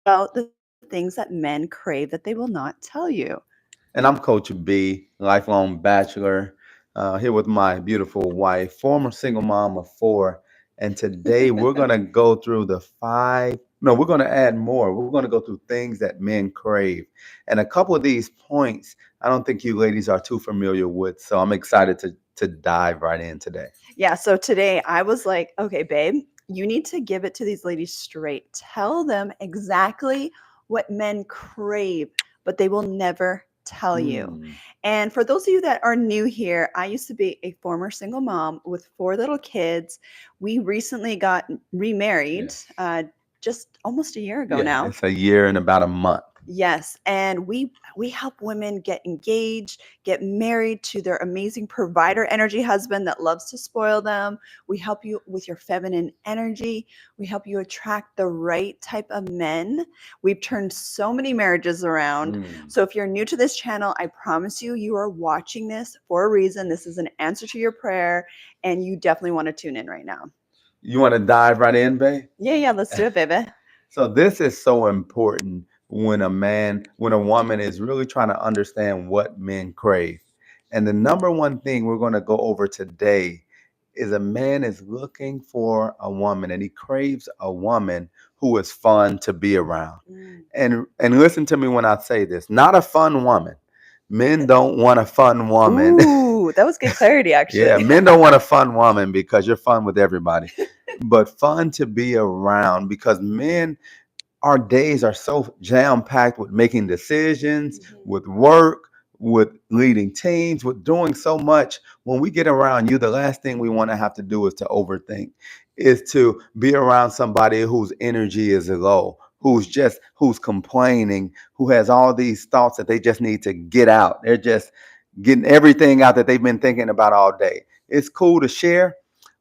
about the things that men crave that they will not tell you. And I'm Coach B, lifelong bachelor, here with my beautiful wife, former single mom of four. And today we're going to go through the five, no, we're going to add more. We're going to go through things that men crave. And a couple of these points, I don't think you ladies are too familiar with. So I'm excited to dive right in today. Yeah, so today I was like, okay, babe, you need to give it to these ladies straight. Tell them exactly what men crave, but they will never tell you. Mm, And for those of you that are new here, I used to be a former single mom with four little kids. We recently got remarried yes. just almost a year ago Yeah, now. it's a year and about a month. Yes, and we help women get engaged, get married to their amazing provider energy husband that loves to spoil them. We help you with your feminine energy. We help you attract the right type of men. We've turned so many marriages around. Mm. So if you're new to this channel, I promise you you are watching this for a reason. This is an answer to your prayer and you definitely want to tune in right now. You want to dive right in, babe? Yeah, let's do it, baby. So this is so important when a woman is really trying to understand what men crave. And the number one thing we're going to go over today is a man is looking for a woman and he craves a woman who is fun to be around. Mm. And listen to me when I say this, not a fun woman. Men don't want a fun woman. Ooh, that was good clarity, Yeah, actually. men don't want a fun woman because you're fun with everybody, but fun to be around because men our days are so jam packed with making decisions, Mhm. with work, with leading teams, with doing so much. When we get around you, the last thing we want to have to do is to overthink, is to be around somebody whose energy is low, who's complaining, who has all these thoughts that they just need to get out. They're just getting everything out that they've been thinking about all day. It's cool to share,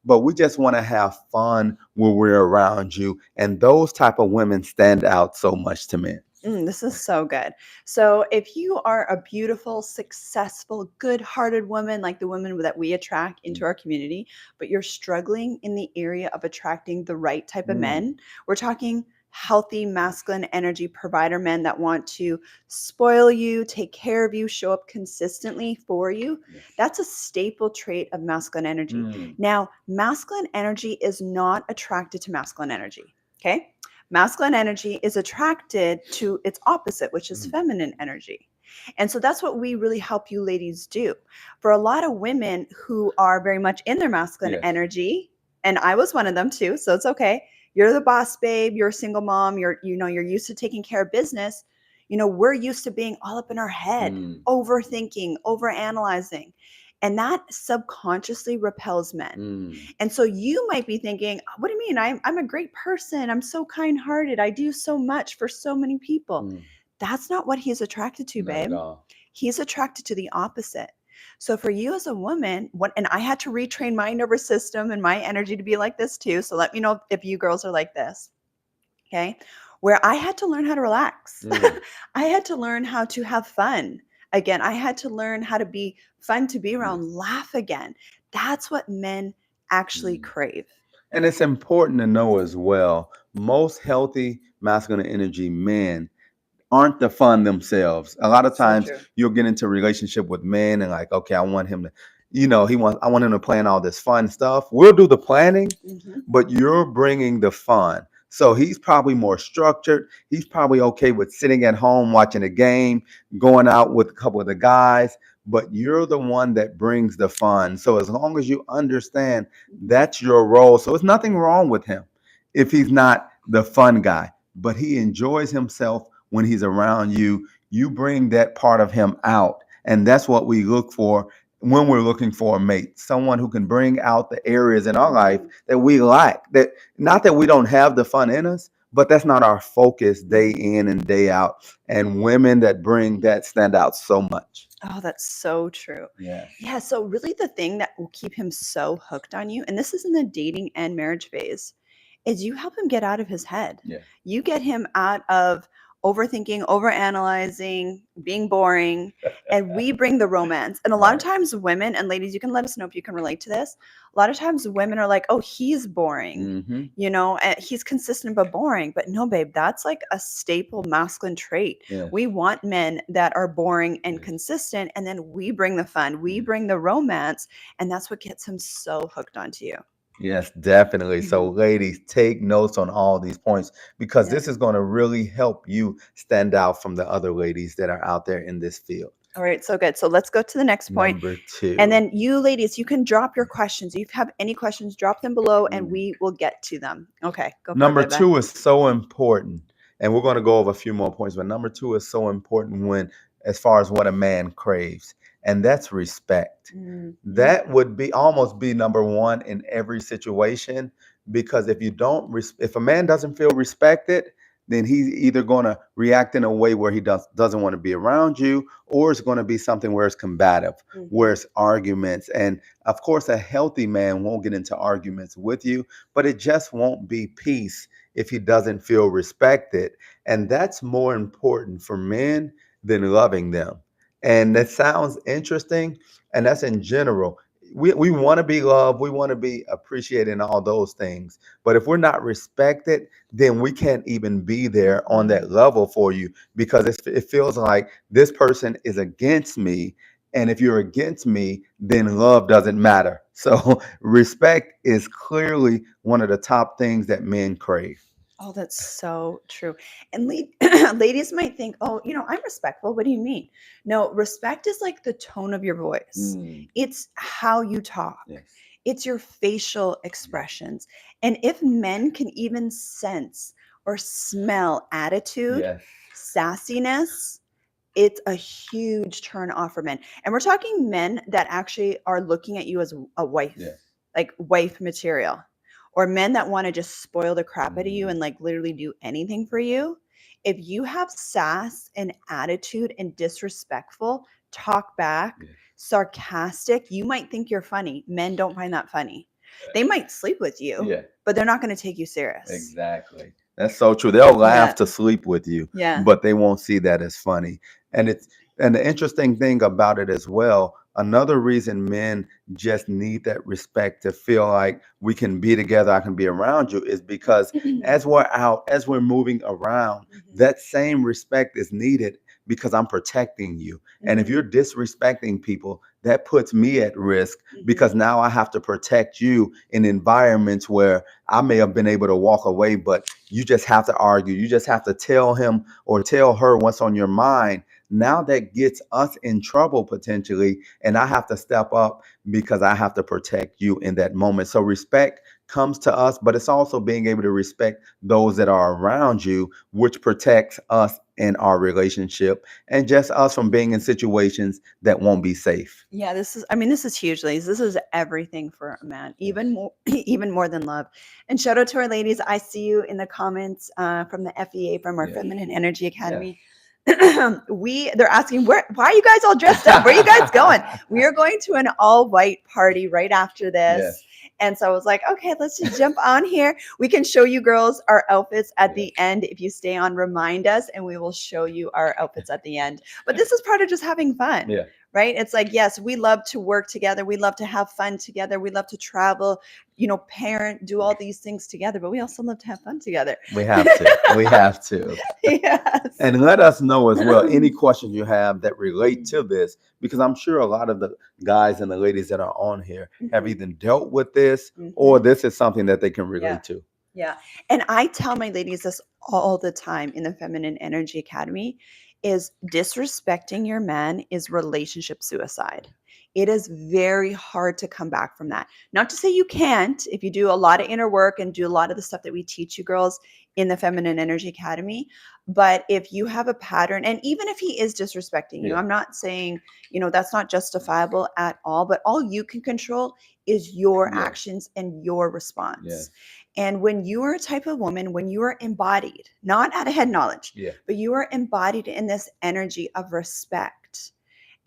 but we just want to have fun when we're around you, and those type of women stand out so much to men. This is so good. So, if you are a beautiful, successful, good hearted woman like the women that we attract into our community, but you're struggling in the area of attracting the right type of Mm, men, we're talking healthy, masculine energy provider men that want to spoil you, take care of you, show up consistently for you. yes. That's a staple trait of masculine energy. Mm, Now, masculine energy is not attracted to masculine energy. Okay. Masculine energy is attracted to its opposite, which is mm, feminine energy. And so that's what we really help you ladies do. For a lot of women who are very much in their masculine yes. energy, and I was one of them too, so it's okay. You're the boss babe, you're a single mom, you're used to taking care of business. We're used to being all up in our head, Mm, overthinking, overanalyzing. And that subconsciously repels men. mm, And so you might be thinking, what do you mean? I'm a great person. I'm so kind hearted. I do so much for so many people. mm, That's not what he's attracted to, not at babe. all. He's attracted to the opposite. So for you as a woman, and I had to retrain my nervous system and my energy to be like this too. So let me know if you girls are like this. Okay. Where I had to learn how to relax. Mm, I had to learn how to have fun. Again, I had to learn how to be fun to be yes. around, laugh again. That's what men actually Mm. crave. And it's important to know as well, most healthy masculine energy men aren't the fun themselves. A lot of So times true. you'll get into a relationship with men and like, okay, I want him to, I want him to plan all this fun stuff. We'll do the planning, Hmm. but you're bringing the fun. So he's probably more structured. He's probably okay with sitting at home watching a game, going out with a couple of the guys, but you're the one that brings the fun. So as long as you understand that's your role. So it's nothing wrong with him if he's not the fun guy, but he enjoys himself when he's around you. You bring that part of him out. And that's what we look for when we're looking for a mate, someone who can bring out the areas in our life Hmm. that we lack. That not that we don't have the fun in us, but that's not our focus day in and day out. And women that bring that stand out so much. Oh, that's so true. Yes. Yeah. So, really, the thing that will keep him so hooked on you, and this is in the dating and marriage phase, is you help him get out of his head. Yeah. You get him out of overthinking, overanalyzing, being boring, and we bring the romance. And a lot of Right. times women, and ladies, you can let us know if you can relate to this. A lot of times women are like, oh, he's boring. Mm-hmm. He's consistent but boring. But no, babe, that's like a staple masculine trait. Yes. We want men that are boring and Yes. consistent, and then we bring the fun, we bring the romance, and that's what gets him so hooked onto you. Yes, definitely. So, Mhm. ladies, take notes on all these points because Yeah. this is going to really help you stand out from the other ladies that are out there in this field. All right, so good. So let's go to the next point. Number And 2. then you ladies, you can drop your questions. If you have any questions, drop them below and Mm. we will get to them. Okay, go for it, Number baby. 2 is so important. And we're going to go over a few more points, but number 2 is so important when, as far as what a man craves, and that's respect. Mhm. That would be almost be number 1 in every situation because if a man doesn't feel respected, then he's either going to react in a way where he doesn't want to be around you, or it's going to be something where it's combative, where Mhm. it's arguments. And of course, a healthy man won't get into arguments with you, but it just won't be peace if he doesn't feel respected. And that's more important for men than loving them. And that sounds interesting, and that's in general. We want to be loved, we want to be appreciated, and all those things. But if we're not respected, then we can't even be there on that level for you because it feels like this person is against me. And if you're against me, then love doesn't matter. So respect is clearly one of the top things that men crave. Oh, that's so true. And ladies might think, oh, I'm respectful. What do you mean? No, respect is like the tone of your voice. Mm, It's how you talk. yes. It's your facial expressions. And if men can even sense or smell attitude, Yes. sassiness, it's a huge turn off for men. And we're talking men that actually are looking at you as a wife, Yes. like wife material, or men that want to just spoil the crap out of you Mm. and like literally do anything for you. If you have sass and attitude and disrespectful, talk back, Yes. sarcastic, you might think you're funny. Men don't find that funny. They might sleep with you, Yeah. but they're not going to take you serious. Exactly. That's so true. They'll laugh Yeah. to sleep with you, Yeah. but they won't see that as funny. And the interesting thing about it as well, another reason men just need that respect to feel like we can be together, I can be around you, is because as we're out, as we're moving around, that same respect is needed because I'm protecting you. And if you're disrespecting people, that puts me at risk because now I have to protect you in environments where I may have been able to walk away, but you just have to argue. You just have to tell him or tell her what's on your mind. Now that gets us in trouble potentially, and I have to step up because I have to protect you in that moment. So respect comes to us, but it's also being able to respect those that are around you, which protects us in our relationship and just us from being in situations that won't be safe. Yeah, this is huge, ladies. This is everything for a man, even more, even more than love. And shout out to our ladies. I see you in the comments from the FEA, from our Yeah. Feminine Energy Academy. They're asking why are you guys all dressed up? Where are you guys going? We are going to an all white party right after this. Yes. And so I was like, okay, let's just jump on here. We can show you girls our outfits at the end. If you stay on, remind us, and we will show you our outfits at the end. But this is part of just having fun. Yeah. Right? It's like, yes, we love to work together. We love to have fun together. We love to travel, parent, do all these things together, but we also love to have fun together. We have to. We have to. Yes. And let us know as well any questions you have that relate to this, because I'm sure a lot of the guys and the ladies that are on here have either dealt with this or this is something that they can relate to. Yeah. And I tell my ladies this all the time in the Feminine Energy Academy is disrespecting your man is relationship suicide. It is very hard to come back from that. Not to say you can't if you do a lot of inner work and do a lot of the stuff that we teach you girls in the Feminine Energy Academy. But if you have a pattern, and even if he is disrespecting you, I'm not saying, that's not justifiable at all, but all you can control is your actions and your response. Yes. And when you are a type of woman, when you are embodied, not out of head knowledge, but you are embodied in this energy of respect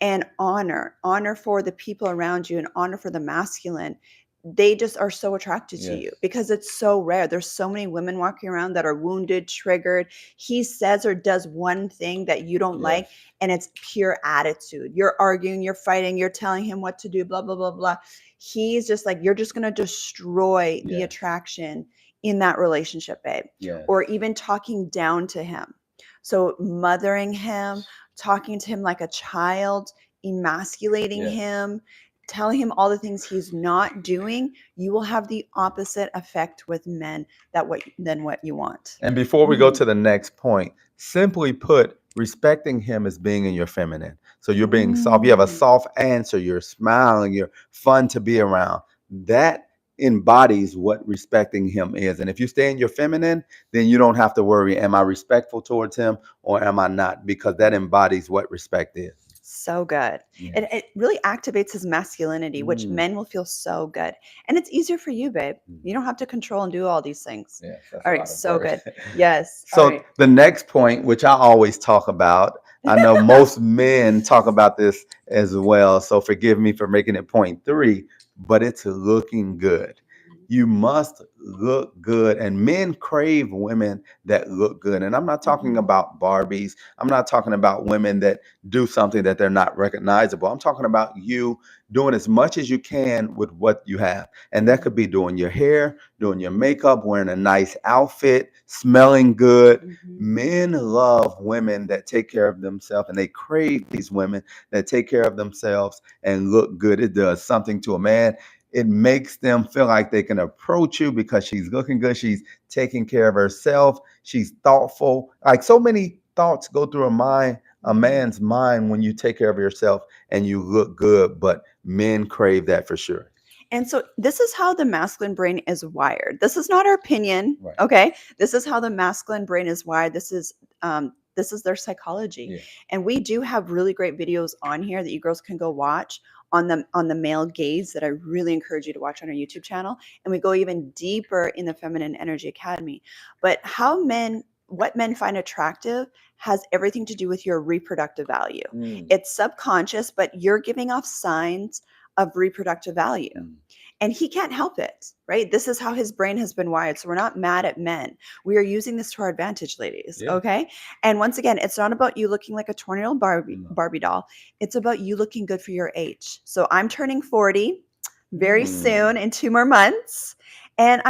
and honor for the people around you and honor for the masculine, they just are so attracted to Yes. you because it's so rare. There's so many women walking around that are wounded, triggered. He says or does one thing that you don't like, Yes. and it's pure attitude. You're arguing, you're fighting, you're telling him what to do, blah, blah, blah, blah. He's just like, you're just going to destroy the Yes. attraction in that relationship, babe. Yes. Or even talking down to him. So mothering him, talking to him like a child, emasculating Yes. him, telling him all the things he's not doing, you will have the opposite effect with men than what you want. And before we go Mhm. to the next point, simply put, respecting him is being in your feminine. So you're being soft. You have a Mm. soft answer. You're smiling. You're fun to be around. That embodies what respecting him is. And if you stay in your feminine, then you don't have to worry, am I respectful towards him or am I not? Because that embodies what respect is. So good. Yeah. It really activates his masculinity, which Mm. men will feel so good. And it's easier for you, babe. Mm. You don't have to control and do all these things. Yes, that's All a right, lot of so work. good. Yes. All So right. the next point, which I always talk about, I know most men talk about this as well. So forgive me for making it point 3, but it's looking good. You must look good, and men crave women that look good. And I'm not talking Mhm. about Barbies. I'm not talking about women that do something that they're not recognizable. I'm talking about you doing as much as you can with what you have. And that could be doing your hair, doing your makeup, wearing a nice outfit, smelling good. Mhm. Men love women that take care of themselves, and they crave these women that take care of themselves and look good. It does something to a man. It makes them feel like they can approach you because she's looking good. She's taking care of herself. She's thoughtful. Like so many thoughts go through a man's mind when you take care of yourself and you look good. But men crave that for sure. And so this is how the masculine brain is wired. This is not our opinion, Right. okay? This is how the masculine brain is wired. This is their psychology. Yeah. And we do have really great videos on here that you girls can go watch on the male gaze that I really encourage you to watch on our YouTube channel. And we go even deeper in the Feminine Energy Academy. But what men find attractive has everything to do with your reproductive value. Mm. It's subconscious, but you're giving off signs of reproductive value. Mm. And he can't help it, right? This is how his brain has been wired. So we're not mad at men. We are using this to our advantage, ladies. Yeah. Okay. And once again, it's not about you looking like a 20-year-old No. Barbie doll. It's about you looking good for your age. So I'm turning 40 very soon in 2 more months. And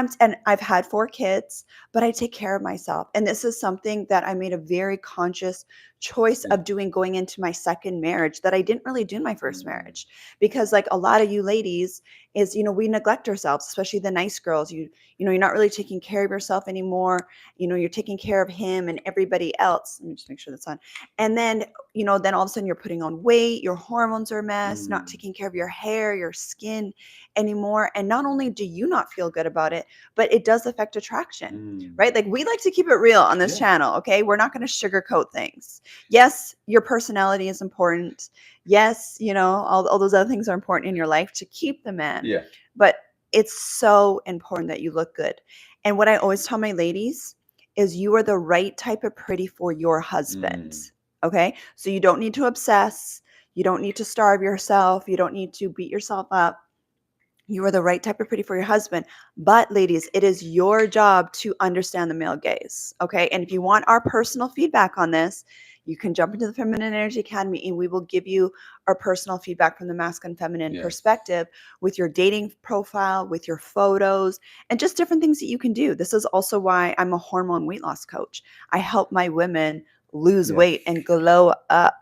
I've had 4 kids, but I take care of myself. And this is something that I made a very conscious choice Yeah. of doing going into my second marriage that I didn't really do in my first Mm. marriage. Because like a lot of you ladies is, we neglect ourselves, especially the nice girls. You're not really taking care of yourself anymore. You're taking care of him and everybody else. Let me just make sure that's on. And then, then all of a sudden you're putting on weight, your hormones are a mess, not Mm. taking care of your hair, your skin anymore. And not only do you not feel good about it, but it does affect attraction, Mm. right? Like we like to keep it real on this Yeah. channel, okay? We're not going to sugarcoat things. Yes, your personality is important. Yes, all those other things are important in your life to keep the man. Yeah. But it's so important that you look good. And what I always tell my ladies is you are the right type of pretty for your husband. Mm. Okay? So you don't need to obsess. You don't need to starve yourself. You don't need to beat yourself up. You are the right type of pretty for your husband. But ladies, it is your job to understand the male gaze. Okay? And if you want our personal feedback on this, you can jump into the Feminine Energy Academy and we will give you our personal feedback from the masculine feminine Yes. perspective with your dating profile, with your photos, and just different things that you can do. This is also why I'm a hormone weight loss coach. I help my women lose Yes. weight and glow up.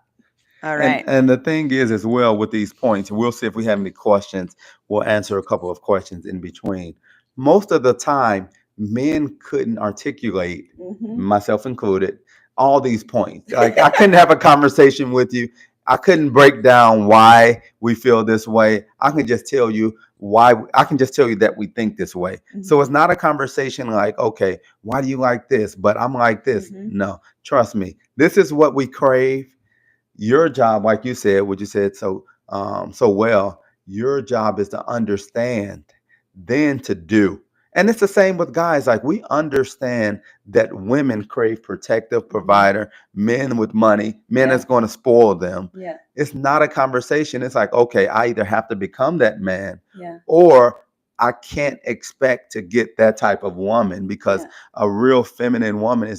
All right. And the thing is as well with these points, we'll see if we have any questions. We'll answer a couple of questions in between. Most of the time, men couldn't articulate, Mhm. myself included, all these points. Like I couldn't have a conversation with you. I couldn't break down why we feel this way. I can just tell you that we think this way. So it's not a conversation like, okay, why do you like this? But I'm like this. Mhm. No, trust me. This is what we crave. Your job, like you said, what you said so well, your job is to understand, then to do. And it's the same with guys. Like we understand that women crave protective provider, men with money, men Yeah. that's going to spoil them. Yeah. It's not a conversation. It's like, okay, I either have to become that man Yeah. or I can't expect to get that type of woman because Yeah. a real feminine woman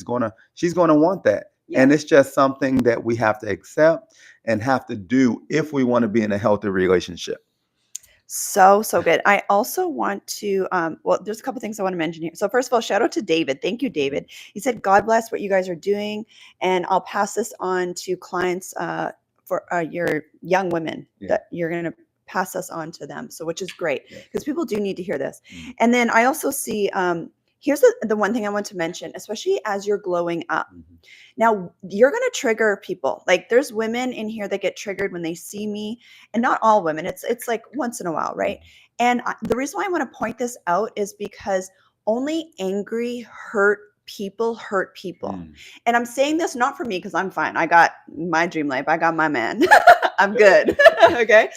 she's gonna want that. And Yeah. it's just something that we have to accept and have to do if we want to be in a healthy relationship. So good. I also want to, well, there's a couple things I want to mention here. So first of all, shout out to David. Thank you, David. He said, God bless what you guys are doing. And I'll pass this on to clients for your young women Yeah. that you're going to pass us on to them. So, which is great Yeah. because people do need to hear this. Mhm. And then I also see, here's the one thing I want to mention, especially as you're glowing up. Mhm. Now, you're going to trigger people. Like there's women in here that get triggered when they see me, and not all women. It's like once in a while, right? And the reason why I want to point this out is because only angry, hurt people. Mm. And I'm saying this not for me because I'm fine. I got my dream life. I got my man. I'm good. Okay.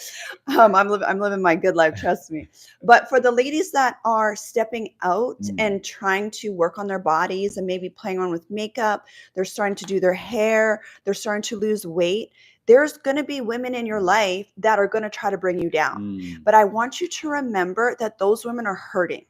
I'm living my good life. Trust me. But for the ladies that are stepping out and trying to work on their bodies and maybe playing on with makeup, they're starting to do their hair, they're starting to lose weight. There's going to be women in your life that are going to try to bring you down. But I want you to remember that those women are hurting.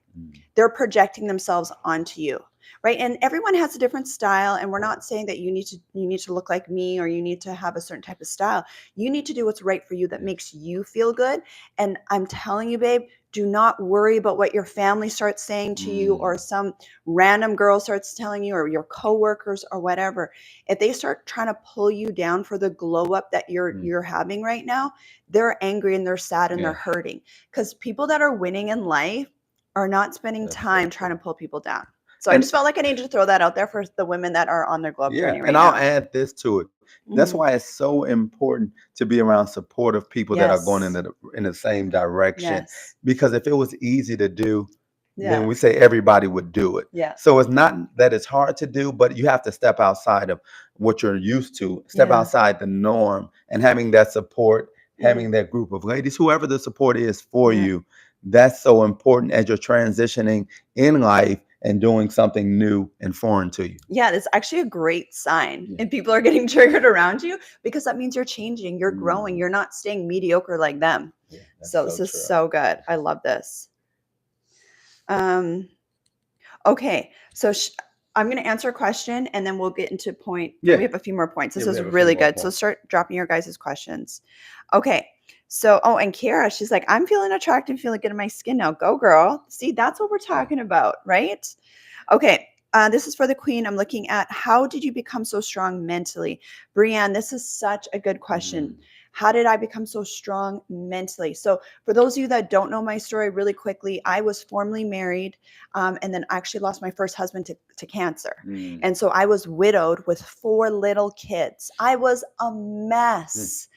They're projecting themselves onto you, right? And everyone has a different style, and we're not saying that you need to look like me or you need to have a certain type of style. You need to do what's right for you that makes you feel good. And I'm telling you, babe, do not worry about what your family starts saying to you or some random girl starts telling you or your coworkers or whatever. If they start trying to pull you down for the glow up that you're having right now, they're angry and they're sad and they're hurting. Because people that are winning in life are not spending time trying to pull people down. So I just felt like I needed to throw that out there for the women that are on their glow up journey right and now. I'll add this to it. That's why it's so important to be around supportive people that are going in the same direction. Yes. Because if it was easy to do, Yeah. then we say everybody would do it. Yeah. So it's not that it's hard to do, but you have to step outside of what you're used to, step Yeah. outside the norm, and having that support, having that group of ladies, whoever the support is for you. That's so important as you're transitioning in life and doing something new and foreign to you. Yeah, it's actually a great sign. And people are getting triggered around you because that means you're changing, you're growing, you're not staying mediocre like them. So this is so good. I love this. Okay, so I'm going to answer a question and then we'll get into point. We have a few more points. This is really good. So start dropping your guys' questions. Okay. So, and Kara, she's like, I'm feeling attracted, feeling good in my skin now. Go, girl. See, that's what we're talking about, right? Okay. This is for the queen. I'm looking at how did you become so strong mentally? Brianne, this is such a good question. How did I become so strong mentally? So for those of you that don't know my story really quickly, I was formerly married and then actually lost my first husband to cancer. And so I was widowed with 4 little kids. I was a mess,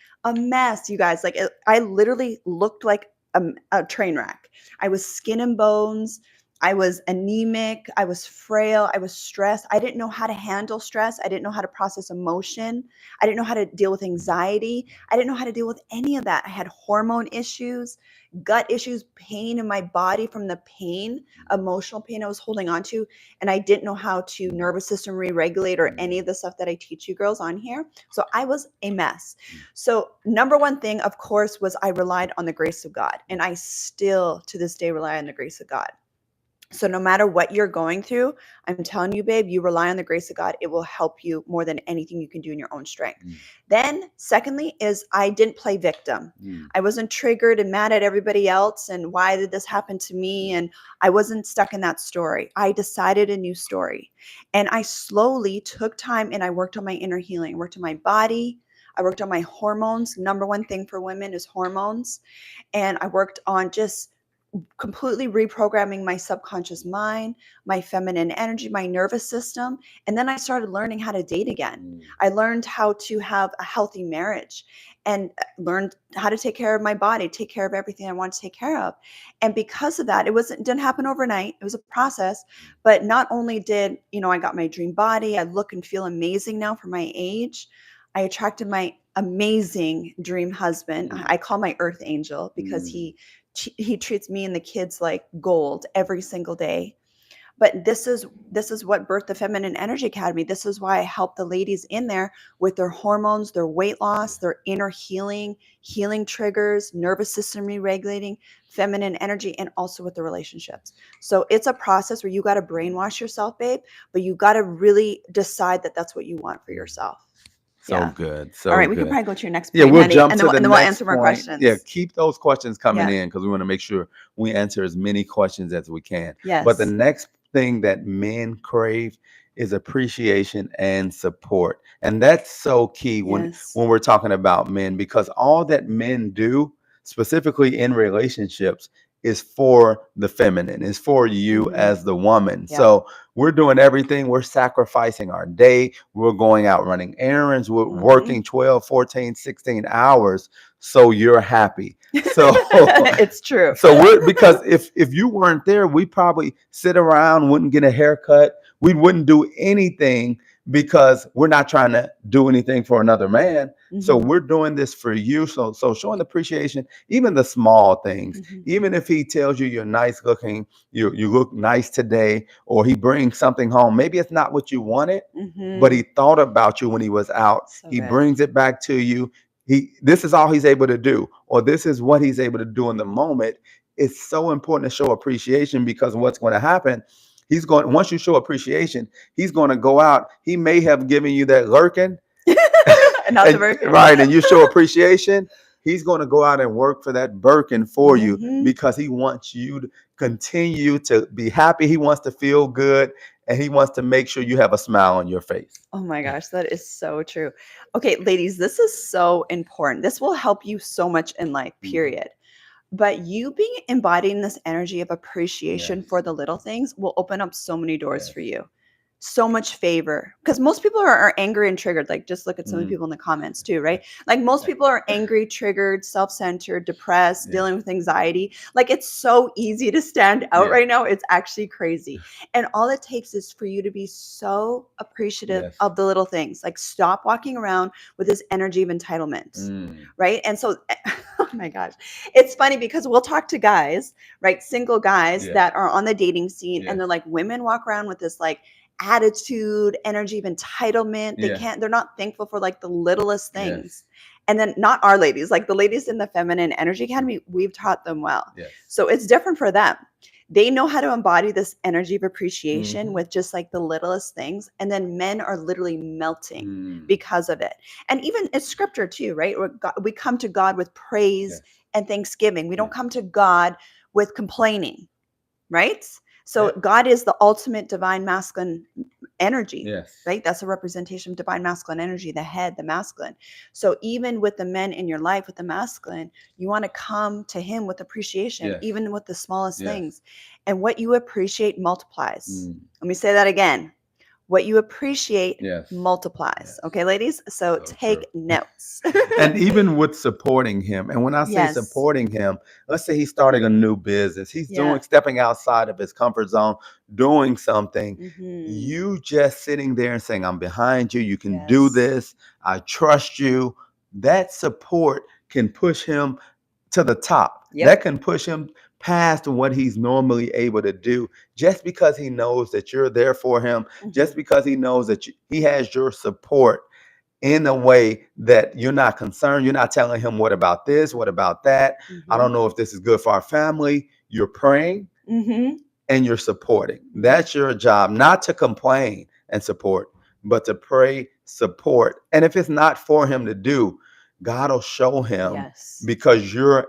you guys. Like I literally looked like a train wreck. I was skin and bones. I was anemic. I was frail. I was stressed. I didn't know how to handle stress. I didn't know how to process emotion. I didn't know how to deal with anxiety. I didn't know how to deal with any of that. I had hormone issues, gut issues, pain in my body from the pain, emotional pain I was holding on to. And I didn't know how to nervous system re-regulate or any of the stuff that I teach you girls on here. So I was a mess. So number one thing, of course, was I relied on the grace of God. And I still to this day rely on the grace of God. So no matter what you're going through, I'm telling you, babe, you rely on the grace of God. It will help you more than anything you can do in your own strength. Then secondly is I didn't play victim. I wasn't triggered and mad at everybody else. And why did this happen to me? And I wasn't stuck in that story. I decided a new story. And I slowly took time and I worked on my inner healing. I worked on my body. I worked on my hormones. Number one thing for women is hormones. And I worked on just completely reprogramming my subconscious mind, my feminine energy, my nervous system. And then I started learning how to date again. I learned how to have a healthy marriage and learned how to take care of my body, take care of everything I want to take care of. And because of that, it didn't happen overnight. It was a process. But not only did, I got my dream body, I look and feel amazing now for my age. I attracted my amazing dream husband. I call my earth angel because he treats me and the kids like gold every single day. But this is what birthed the Feminine Energy Academy. This is why I help the ladies in there with their hormones, their weight loss, their inner healing, healing triggers, nervous system re-regulating, feminine energy, and also with the relationships. So it's a process where you got to brainwash yourself, babe, but you got to really decide that that's what you want for yourself. So Yeah. good. All right, So we can good. probably go to your next Yeah, point, we'll honey, jump and to the then we'll next answer more point. questions. Yeah, keep those questions coming Yeah. in because we want to make sure we answer as many questions as we can. Yes. But the next thing that men crave is appreciation and support. And that's so key Yes. when we're talking about men, because all that men do, specifically in relationships, is for the feminine, is for you Mhm. as the woman. Yeah. So we're doing everything. We're sacrificing our day. We're going out running errands. We're Mhm. working 12, 14, 16 hours so you're happy. So It's true. so we're, because if you weren't there, we probably sit around, wouldn't get a haircut, we wouldn't do anything because we're not trying to do anything for another man. So Mhm. we're doing this for you. So showing appreciation, even the small things, Mhm. even if he tells you you're nice looking, you look nice today, or he brings something home. Maybe it's not what you wanted, but Mhm. he thought about you when he was out. So He good. brings it back to you. This is all he's able to do, or this is what he's able to do in the moment. It's so important to show appreciation, because what's going to happen, he's going, once you show appreciation, he's going to go out. He may have given you that lurking, Not the and Birkin. right, and you show appreciation, he's going to go out and work for that Birkin for you, Mhm. because he wants you to continue to be happy. He wants to feel good, and he wants to make sure you have a smile on your face. Oh my gosh, that is so true. Okay, ladies, this is so important. This will help you so much in life, Mhm. period. But you being embodying this energy of appreciation Yes. for the little things will open up so many doors Yes. for you. So much favor. Because most people are angry and triggered. Like, just look at some of the Mm. people in the comments too, right? Like, most people are angry, triggered, self-centered, depressed, Yeah. dealing with anxiety. Like, it's so easy to stand out Yeah. right now. It's actually crazy. And all it takes is for you to be so appreciative Yes. of the little things. Like, stop walking around with this energy of entitlement. Mm. Right. And so, oh my gosh, it's funny because we'll talk to guys, right? Single guys Yeah. that are on the dating scene, and Yes. they're like, women walk around with this like attitude, energy of entitlement. Yeah. They're not thankful for like the littlest Yes. things. And then not our ladies, like the ladies in the Feminine Energy Academy, we've taught them well. Yes. So it's different for them. They know how to embody this energy of appreciation Mhm. with just like the littlest things. And then men are literally melting Mm. because of it. And even it's scripture too, right? We come to God with praise Yes. and thanksgiving. We don't Yes. come to God with complaining, right? So Yeah. God is the ultimate divine masculine energy, Yes. right? That's a representation of divine masculine energy, the head, the masculine. So even with the men in your life, with the masculine, you want to come to him with appreciation, Yes. even with the smallest Yes. things. And what you appreciate multiplies. Mm. Let me say that again. What you appreciate Yes. multiplies. Yes. Okay, ladies? So So take true. notes. And even with supporting him, and when I say Yes. supporting him, let's say he's starting a new business, he's Yeah. stepping outside of his comfort zone, doing something. Mhm. You just sitting there and saying, I'm behind you, you can do Yes. this, I trust you. That support can push him to the top. Yep. That can push him past what he's normally able to do, just because he knows that you're there for him, just Mhm. because he knows that he has your support in a way that you're not concerned. You're not telling him, what about this? What about that? I don't know if this is good for our family. You're praying Mhm. and you're supporting. That's your job, not to complain and support, but to pray, support. And if it's not for him to do, God will show him, Yes. because you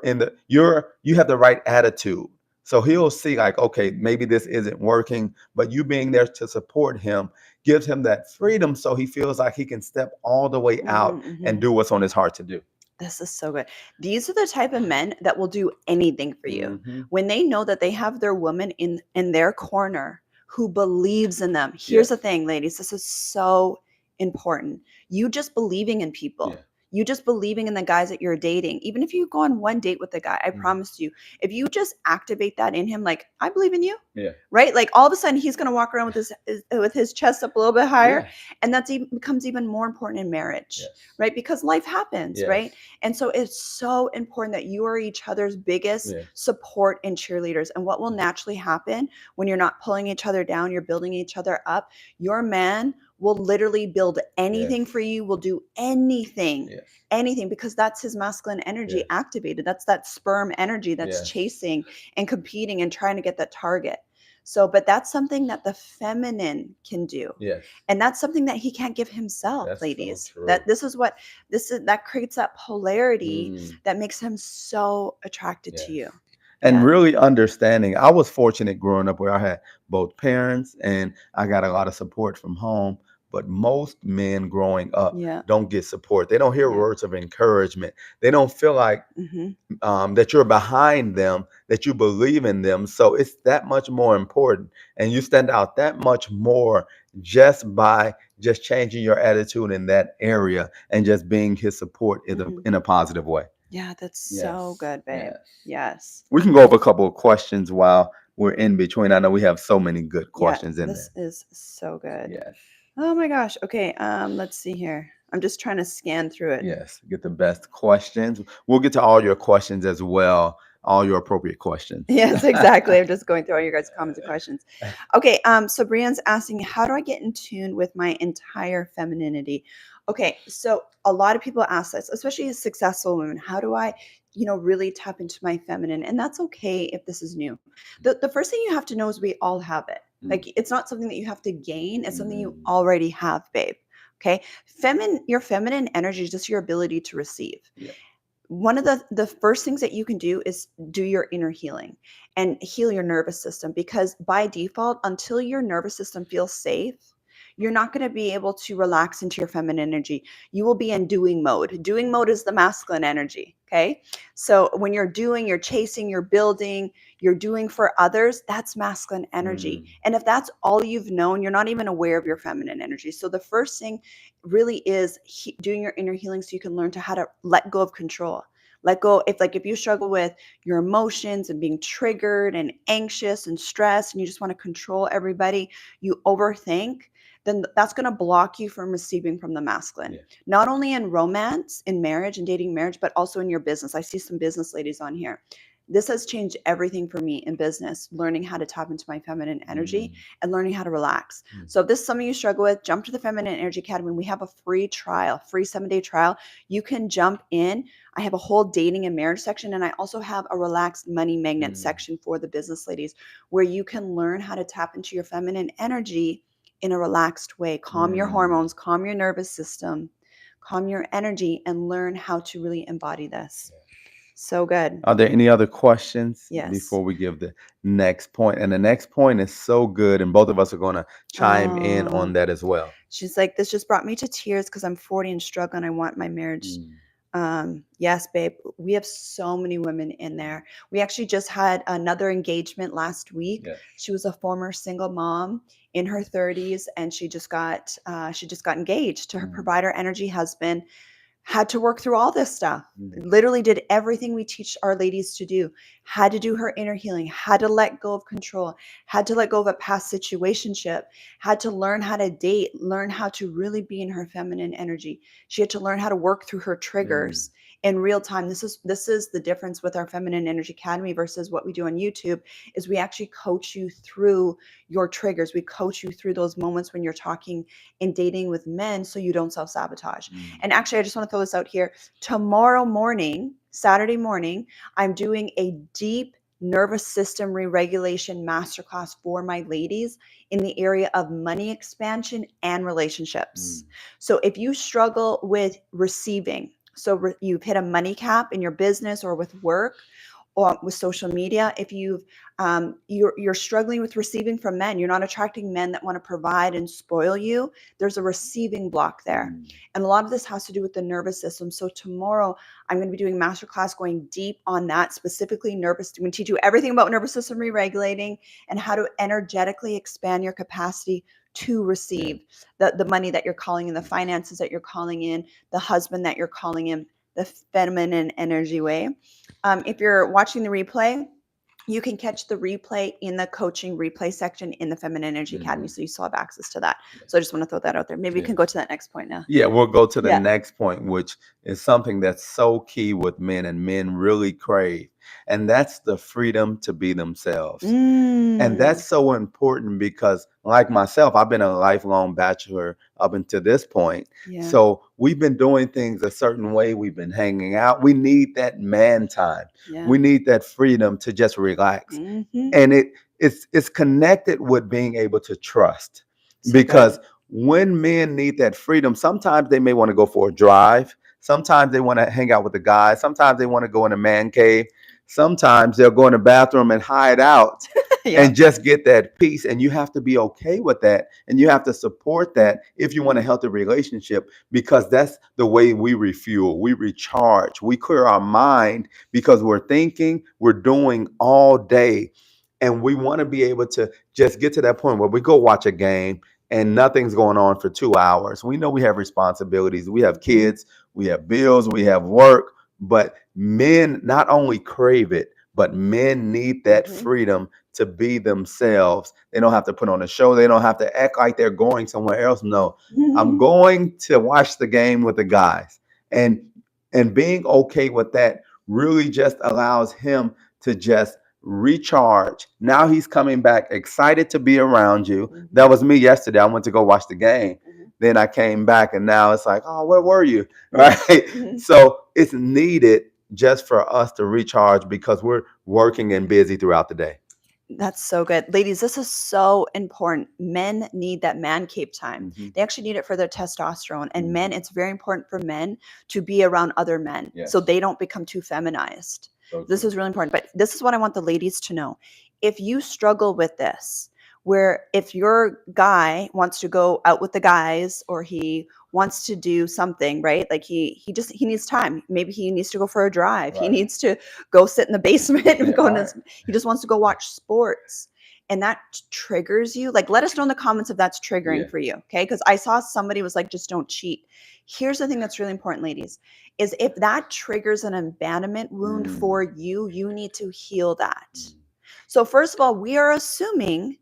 have the right attitude. So he'll see, like, okay, maybe this isn't working, but you being there to support him gives him that freedom, so he feels like he can step all the way out Mhm, and mhm. do what's on his heart to do. This is so good. These are the type of men that will do anything for you. Mhm. When they know that they have their woman in their corner who believes in them. Here's the Yes. thing, ladies, this is so important. You just believing in people. Yeah. You just believing in the guys that you're dating. Even if you go on one date with a guy, I promise you, if you just activate that in him, like, I believe in you. Yeah. Right? Like all of a sudden he's going to walk around with his chest up a little bit higher. Yes. And that's becomes even more important in marriage. Yes. Right? Because life happens, Yes. right? And so it's so important that you are each other's biggest Yes. support and cheerleaders. And what will naturally happen when you're not pulling each other down, you're building each other up, your man will literally build anything for you, will do anything. Yes. Anything, because that's his masculine energy activated. That's that sperm energy that's chasing and competing and trying to get that target. So, but that's something that the feminine can do. Yes. And that's something that he can't give himself, That's ladies. so true. That creates that polarity that makes him so attracted to you. And really understanding. I was fortunate growing up where I had both parents and I got a lot of support from home. But most men growing up don't get support. They don't hear words of encouragement. They don't feel like that you're behind them, that you believe in them. So it's that much more important. And you stand out that much more just by just changing your attitude in that area and just being his support in a positive way. Yeah, that's so good, babe. Yes. We can go over a couple of questions while we're in between. I know we have so many good questions in this there. This is so good. Yes. Oh my gosh. Okay. Let's see here. I'm just trying to scan through it. Yes. Get the best questions. We'll get to all your questions as well. All your appropriate questions. Yes, exactly. I'm just going through all your guys' comments and questions. Okay. So Brianne's asking, how do I get in tune with my entire femininity? Okay. So a lot of people ask this, especially successful women. How do I, really tap into my feminine? And that's okay if this is new. The first thing you have to know is we all have it. Like, it's not something that you have to gain. It's something you already have, babe. Okay. Your feminine energy is just your ability to receive. Yeah. One of the first things that you can do is do your inner healing and heal your nervous system, because by default, until your nervous system feels safe, you're not going to be able to relax into your feminine energy. You will be in doing mode. Doing mode is the masculine energy. Okay. So when you're doing, you're chasing, you're building, you're doing for others, that's masculine energy. And if that's all you've known, you're not even aware of your feminine energy. So the first thing really is doing your inner healing so you can learn how to let go of control. Let go. If you struggle with your emotions and being triggered and anxious and stressed and you just want to control everybody, you overthink, then that's going to block you from receiving from the masculine. Not only in romance, in marriage and dating marriage, but also in your business. I see some business ladies on here. This has changed everything for me in business, learning how to tap into my feminine energy and learning how to relax. So if this is something you struggle with, jump to the Feminine Energy Academy. We have a free trial, free 7-day trial. You can jump in. I have a whole dating and marriage section, and I also have a relaxed money magnet section for the business ladies, where you can learn how to tap into your feminine energy in a relaxed way. Calm your hormones, calm your nervous system, calm your energy, and learn how to really embody this. So good. Are there any other questions before we give the next point? And the next point is so good, and both of us are going to chime in on that as well. She's like, this just brought me to tears because I'm 40 and struggling. I want my marriage. Yes, babe. We have so many women in there. We actually just had another engagement last week. She was a former single mom in her 30s, and she just got engaged to her provider energy husband. Had to work through all this stuff. Literally did everything we teach our ladies to do. Had to do her inner healing. Had to let go of control. Had to let go of a past situationship. Had to learn how to date. Learn how to really be in her feminine energy. She had to learn how to work through her triggers in real time. This is the difference with our Feminine Energy Academy versus what we do on YouTube. Is we actually coach you through your triggers. We coach you through those moments when you're talking and dating with men, so you don't self-sabotage. And actually, I just want to throw this out here. Tomorrow morning, Saturday morning, I'm doing a deep nervous system re-regulation masterclass for my ladies in the area of money expansion and relationships. So if you struggle with receiving, so you've hit a money cap in your business or with work or with social media, if you're struggling with receiving from men, you're not attracting men that want to provide and spoil you, there's a receiving block there. And a lot of this has to do with the nervous system. So tomorrow I'm going to be doing a masterclass going deep on that, specifically nervous. I'm going to teach you everything about nervous system re-regulating and how to energetically expand your capacity to receive the money that you're calling in, the finances that you're calling in, the husband that you're calling in, the feminine energy way. If you're watching the replay, you can catch the replay in the coaching replay section in the Feminine Energy Academy. So you still have access to that. So I just want to throw that out there. Maybe we can go to that next point now. Yeah, we'll go to the Yeah. next point, which is something that's so key with men and men really crave. And that's the freedom to be themselves. And that's so important because, like myself, I've been a lifelong bachelor up until this point. Yeah. So we've been doing things a certain way. We've been hanging out. We need that man time. Yeah. We need that freedom to just relax. Mhm. And it's connected with being able to trust. So Because good. when men need that freedom, sometimes they may want to go for a drive. Sometimes they want to hang out with the guys. Sometimes they want to go in a man cave. Sometimes they'll go in the bathroom and hide out Yeah. and just get that peace. And you have to be okay with that. And you have to support that if you want a healthy relationship, because that's the way we refuel, we recharge, we clear our mind, because we're thinking, we're doing all day. And we want to be able to just get to that point where we go watch a game and nothing's going on for 2 hours. We know we have responsibilities. We have kids, we have bills, we have work. But men not only crave it, but men need that freedom to be themselves. They don't have to put on a show. They don't have to act like they're going somewhere else. No, I'm going to watch the game with the guys. And being okay with that really just allows him to just recharge. Now he's coming back excited to be around you. That was me yesterday. I went to go watch the game. Then I came back and now it's like, oh, where were you? Right. So it's needed just for us to recharge because we're working and busy throughout the day. That's so good. Ladies, this is so important. Men need that man cave time. They actually need it for their testosterone. And men, it's very important for men to be around other men so they don't become too feminized. This is really important. But this is what I want the ladies to know. If you struggle with this, where if your guy wants to go out with the guys or he wants to do something, right? Like he needs time. Maybe he needs to go for a drive. He needs to go sit in the basement and he just wants to go watch sports. And that triggers you. Like, let us know in the comments if that's triggering for you. Okay. Because I saw somebody was like, just don't cheat. Here's the thing that's really important, ladies, is if that triggers an abandonment wound for you, you need to heal that. So first of all, we are assuming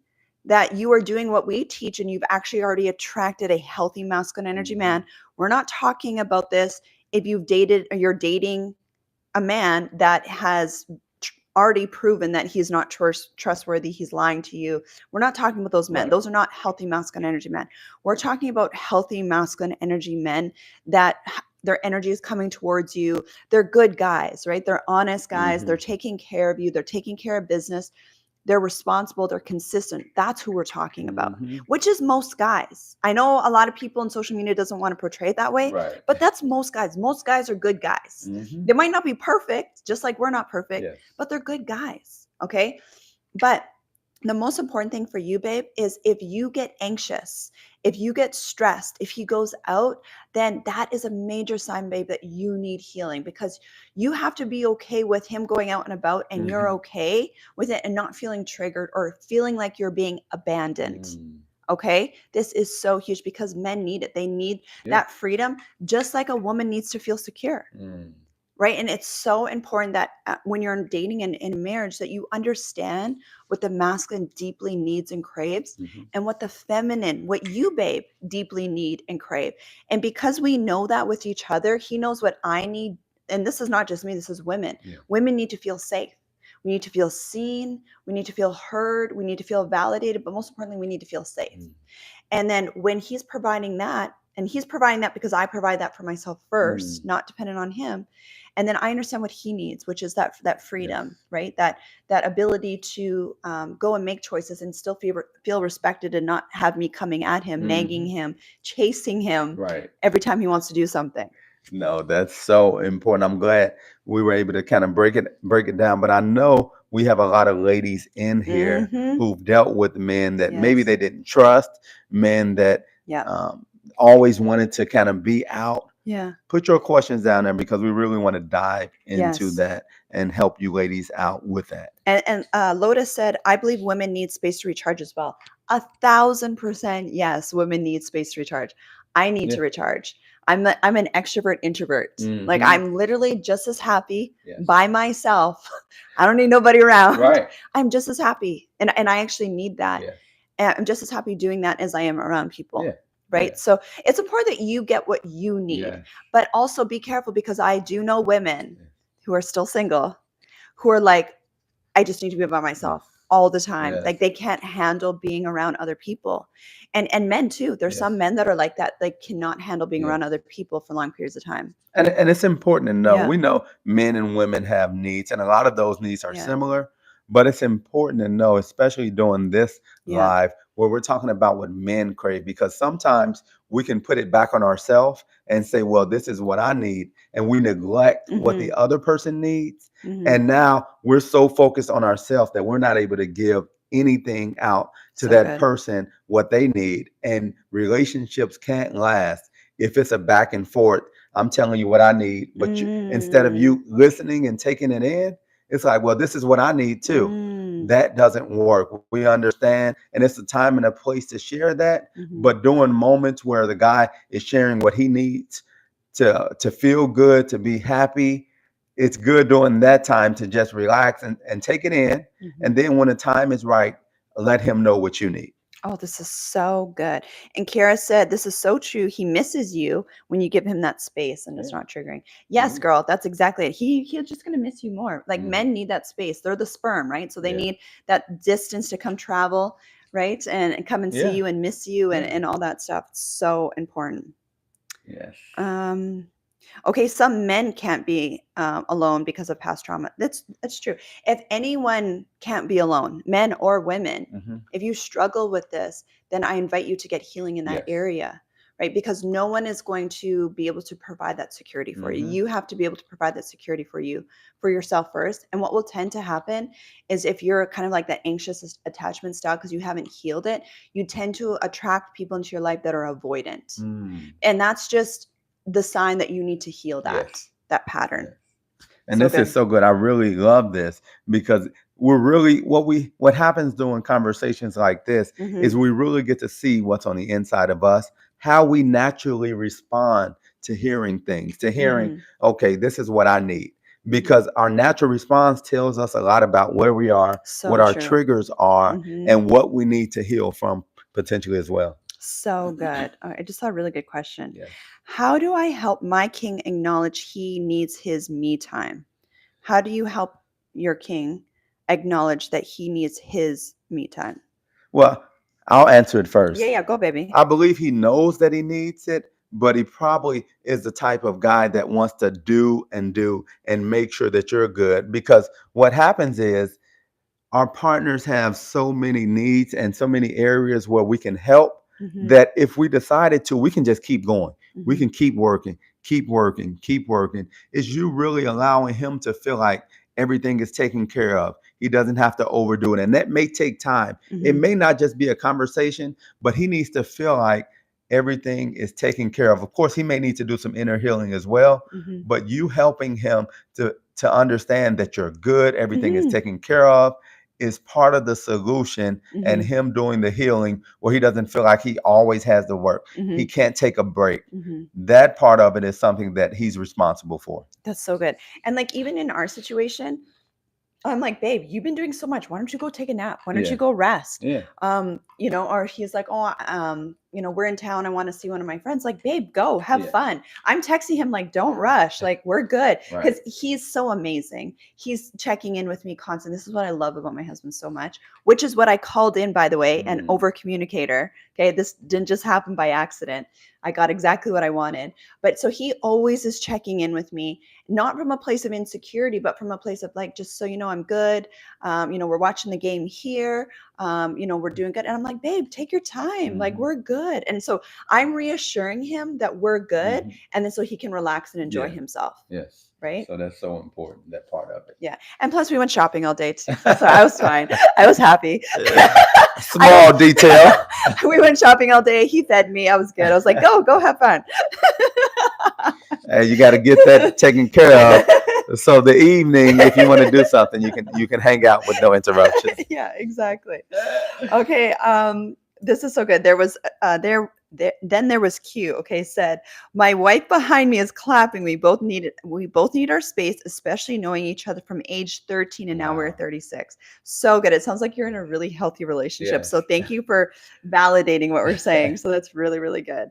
that you are doing what we teach and you've actually already attracted a healthy masculine energy man. We're not talking about this if you've dated or you're dating a man that has already proven that he's not trustworthy, he's lying to you. We're not talking about those men. Those are not healthy masculine energy men. We're talking about healthy masculine energy men that their energy is coming towards you. They're good guys, right? They're honest guys. They're taking care of you. They're taking care of business. They're responsible. They're consistent. That's who we're talking about, which is most guys. I know a lot of people in social media doesn't want to portray it that way, but that's most guys. Most guys are good guys. They might not be perfect, just like we're not perfect, but they're good guys. Okay. But the most important thing for you, babe, is if you get anxious, if you get stressed, if he goes out, then that is a major sign, babe, that you need healing, because you have to be okay with him going out and about and you're okay with it and not feeling triggered or feeling like you're being abandoned. Okay. This is so huge because men need it. They need that freedom, just like a woman needs to feel secure. Right. And it's so important that when you're dating and in a marriage, that you understand what the masculine deeply needs and craves and what the feminine, what you, babe, deeply need and crave. And because we know that with each other, he knows what I need. And this is not just me, this is women. Women need to feel safe. We need to feel seen. We need to feel heard. We need to feel validated. But most importantly, we need to feel safe. And then when he's providing that, and he's providing that because I provide that for myself first, not dependent on him. And then I understand what he needs, which is that freedom, right? That ability to go and make choices and still feel respected and not have me coming at him, nagging him, chasing him every time he wants to do something. No, that's so important. I'm glad we were able to kind of break it down. But I know we have a lot of ladies in here who've dealt with men that maybe they didn't trust, men that always wanted to kind of be out. Yeah. Put your questions down there because we really want to dive into Yes. that and help you ladies out with that. And Lotus said, I believe women need space to recharge as well. 1,000% yes, women need space to recharge. I need Yeah. to recharge. I'm an extrovert introvert. Like, Mhm. I'm literally just as happy Yes. by myself. I don't need nobody around. Right. I'm just as happy. And I actually need that. Yeah. And I'm just as happy doing that as I am around people. Yeah. Right. Yeah. So it's important that you get what you need, Yes. but also be careful, because I do know women Yes. who are still single who are like, I just need to be by myself all the time. Yes. Like, they can't handle being around other people. And men too. There's Yes. some men that are like that. They cannot handle being Yes. around other people for long periods of time. And it's important to know. Yeah. We know men and women have needs, and a lot of those needs are Yeah. similar. But it's important to know, especially during this Yeah. live, where we're talking about what men crave, because sometimes we can put it back on ourselves and say, well, this is what I need, and we neglect what the other person needs. And now we're so focused on ourselves that we're not able to give anything out to So that good. person what they need. And relationships can't last if it's a back and forth. I'm telling you what I need, but instead of you listening and taking it in, it's like, well, this is what I need too. That doesn't work. We understand, and it's a time and a place to share that. But during moments where the guy is sharing what he needs to feel good, to be happy, it's good during that time to just relax and take it in. And then when the time is right, let him know what you need. Oh, this is so good. And Kara said, this is so true. He misses you when you give him that space and it's Yeah. not triggering. Yes, Mhm. girl, that's exactly it. He's just going to miss you more. Like, men need that space. They're the sperm, right? So they Yeah. need that distance to come travel, right? And come and see Yeah. you and miss you and, Yeah. and all that stuff. It's so important. Yes. Okay, some men can't be alone because of past trauma. That's true. If anyone can't be alone, men or women, if you struggle with this, then I invite you to get healing in that Yes. area, right? Because no one is going to be able to provide that security for you. You have to be able to provide that security for yourself first. And what will tend to happen is, if you're kind of like that anxious attachment style because you haven't healed it, you tend to attract people into your life that are avoidant. And that's just the sign that you need to heal that pattern. And So this is good. so good. I really love this because we're really what happens during conversations like this is we really get to see what's on the inside of us, how we naturally respond to hearing things, to hearing, okay, this is what I need. Because our natural response tells us a lot about where we are, So what our true. triggers are, and what we need to heal from potentially as well. So good. I just saw a really good question. Yes. How do I help my king acknowledge he needs his me time? How do you help your king acknowledge that he needs his me time? Well, I'll answer it first. Yeah, go, baby. I believe he knows that he needs it, but he probably is the type of guy that wants to do and make sure that you're good. Because what happens is our partners have so many needs and so many areas where we can help that if we decided to, we can just keep going. We can keep working, keep working, keep working. Is you really allowing him to feel like everything is taken care of? He doesn't have to overdo it. And that may take time. It may not just be a conversation, but he needs to feel like everything is taken care of. Of course, he may need to do some inner healing as well, but you helping him to understand that you're good, everything is taken care of, is part of the solution, and him doing the healing where he doesn't feel like he always has to work. He can't take a break. That part of it is something that he's responsible for. That's so good. And like, even in our situation, I'm like, babe, you've been doing so much. Why don't you go take a nap? Why don't you go rest? Yeah. Or he's like, we're in town. I want to see one of my friends. Like, babe, go have fun. I'm texting him like, don't rush. Like, we're good. Because he's so amazing. He's checking in with me constantly. This is what I love about my husband so much, which is what I called in, by the way, an over communicator. Okay. This didn't just happen by accident. I got exactly what I wanted. But so he always is checking in with me, not from a place of insecurity, but from a place of like, just so you know, I'm good. We're watching the game here. We're doing good. And I'm like, babe, take your time. Like, we're good. And so I'm reassuring him that we're good. And then so he can relax and enjoy himself. Yes. Right. So that's so important, that part of it. Yeah. And plus we went shopping all day too. So I was fine. I was happy. Small detail. We went shopping all day. He fed me. I was good. I was like, go have fun. And you got to get that taken care of. So the evening, if you want to do something, you can hang out with no interruptions. Yeah, exactly. Okay, this is so good. There was then there was Q. Okay, said my wife behind me is clapping. We both need our space, especially knowing each other from age 13 and now we're Wow. 36. So good. It sounds like you're in a really healthy relationship. Yes. So thank you for validating what we're saying. So that's really, really good.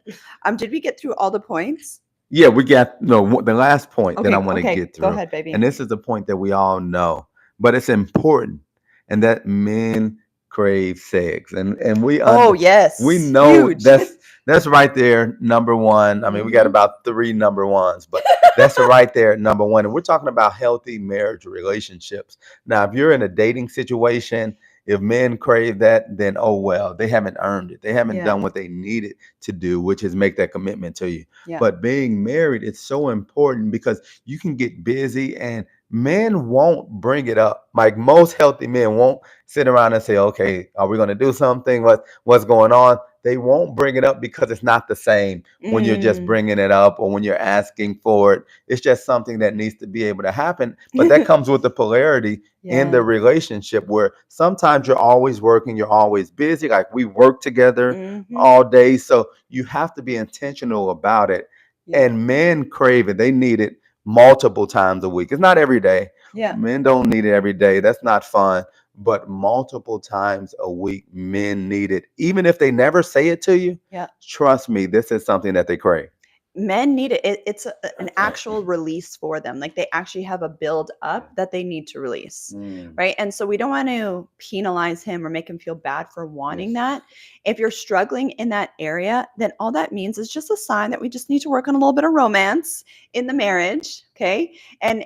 Did we get through all the points? Yeah, we got no the last point that I Okay, want to okay, get go through, ahead, baby. and this is the point that we all know, but it's important, and that men crave sex, and Oh we yes, know huge. that's right there, number one. I mean, we got Mhm. about three number ones, but that's right there, number one. And we're talking about healthy marriage relationships. Now, if you're in a dating situation, if men crave that, then oh well, they haven't earned it. They haven't Yeah, done what they needed to do, which is make that commitment to you. yeah. But being married, it's so important because you can get busy and men won't bring it up. Like most healthy men won't sit around and say, okay, are we going to do something? What's going on? They won't bring it up because it's not the same when you're just Mm. bringing it up or when you're asking for it. It's just something that needs to be able to happen. But that comes with the polarity in the Yeah. relationship where sometimes you're always working, you're always busy. Like we work together Mhm. all day. So you have to be intentional about it. Yeah. And men crave it. They need it multiple times a week. It's not every day. Yeah. Men don't need it every day. That's not fun. But multiple times a week, men need it. Even if they never say it to you, Yeah. trust me, this is something that they crave. Men need it. It's an actual release for them. Like they actually have a build up that they need to release. Mm, Right. And so we don't want to penalize him or make him feel bad for wanting yes. that. If you're struggling in that area, then all that means is just a sign that we just need to work on a little bit of romance in the marriage. Okay. And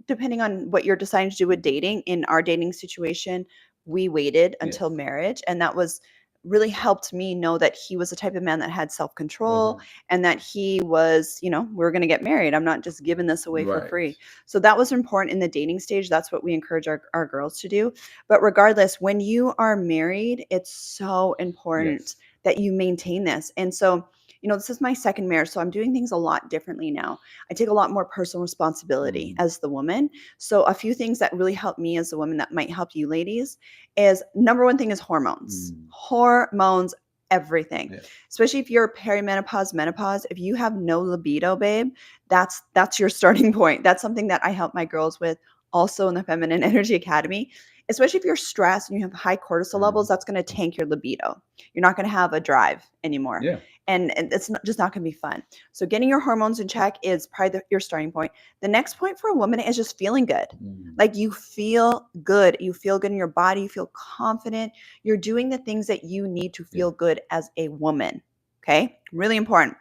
depending on what you're deciding to do with dating, in our dating situation, we waited until Yes. marriage. And that was really helped me know that he was the type of man that had self-control Mhm. and that he was, we're going to get married. I'm not just giving this away for Right. free. So that was important in the dating stage. That's what we encourage our girls to do. But regardless, when you are married, it's so important Yes. that you maintain this. And so, this is my second marriage. So I'm doing things a lot differently now. I take a lot more personal responsibility Mhm. as the woman. So a few things that really help me as a woman that might help you ladies is number one thing is hormones. Mm, Hormones, everything, yes. especially if you're perimenopause, menopause. If you have no libido, babe, that's your starting point. That's something that I help my girls with also in the Feminine Energy Academy. Especially if you're stressed and you have high cortisol levels, Mhm. that's going to tank your libido. You're not going to have a drive anymore. Yeah. And it's just not going to be fun. So getting your hormones in check is probably your starting point. The next point for a woman is just feeling good. Mm, Like you feel good. You feel good in your body. You feel confident. You're doing the things that you need to yeah. feel good as a woman. Okay. Really important.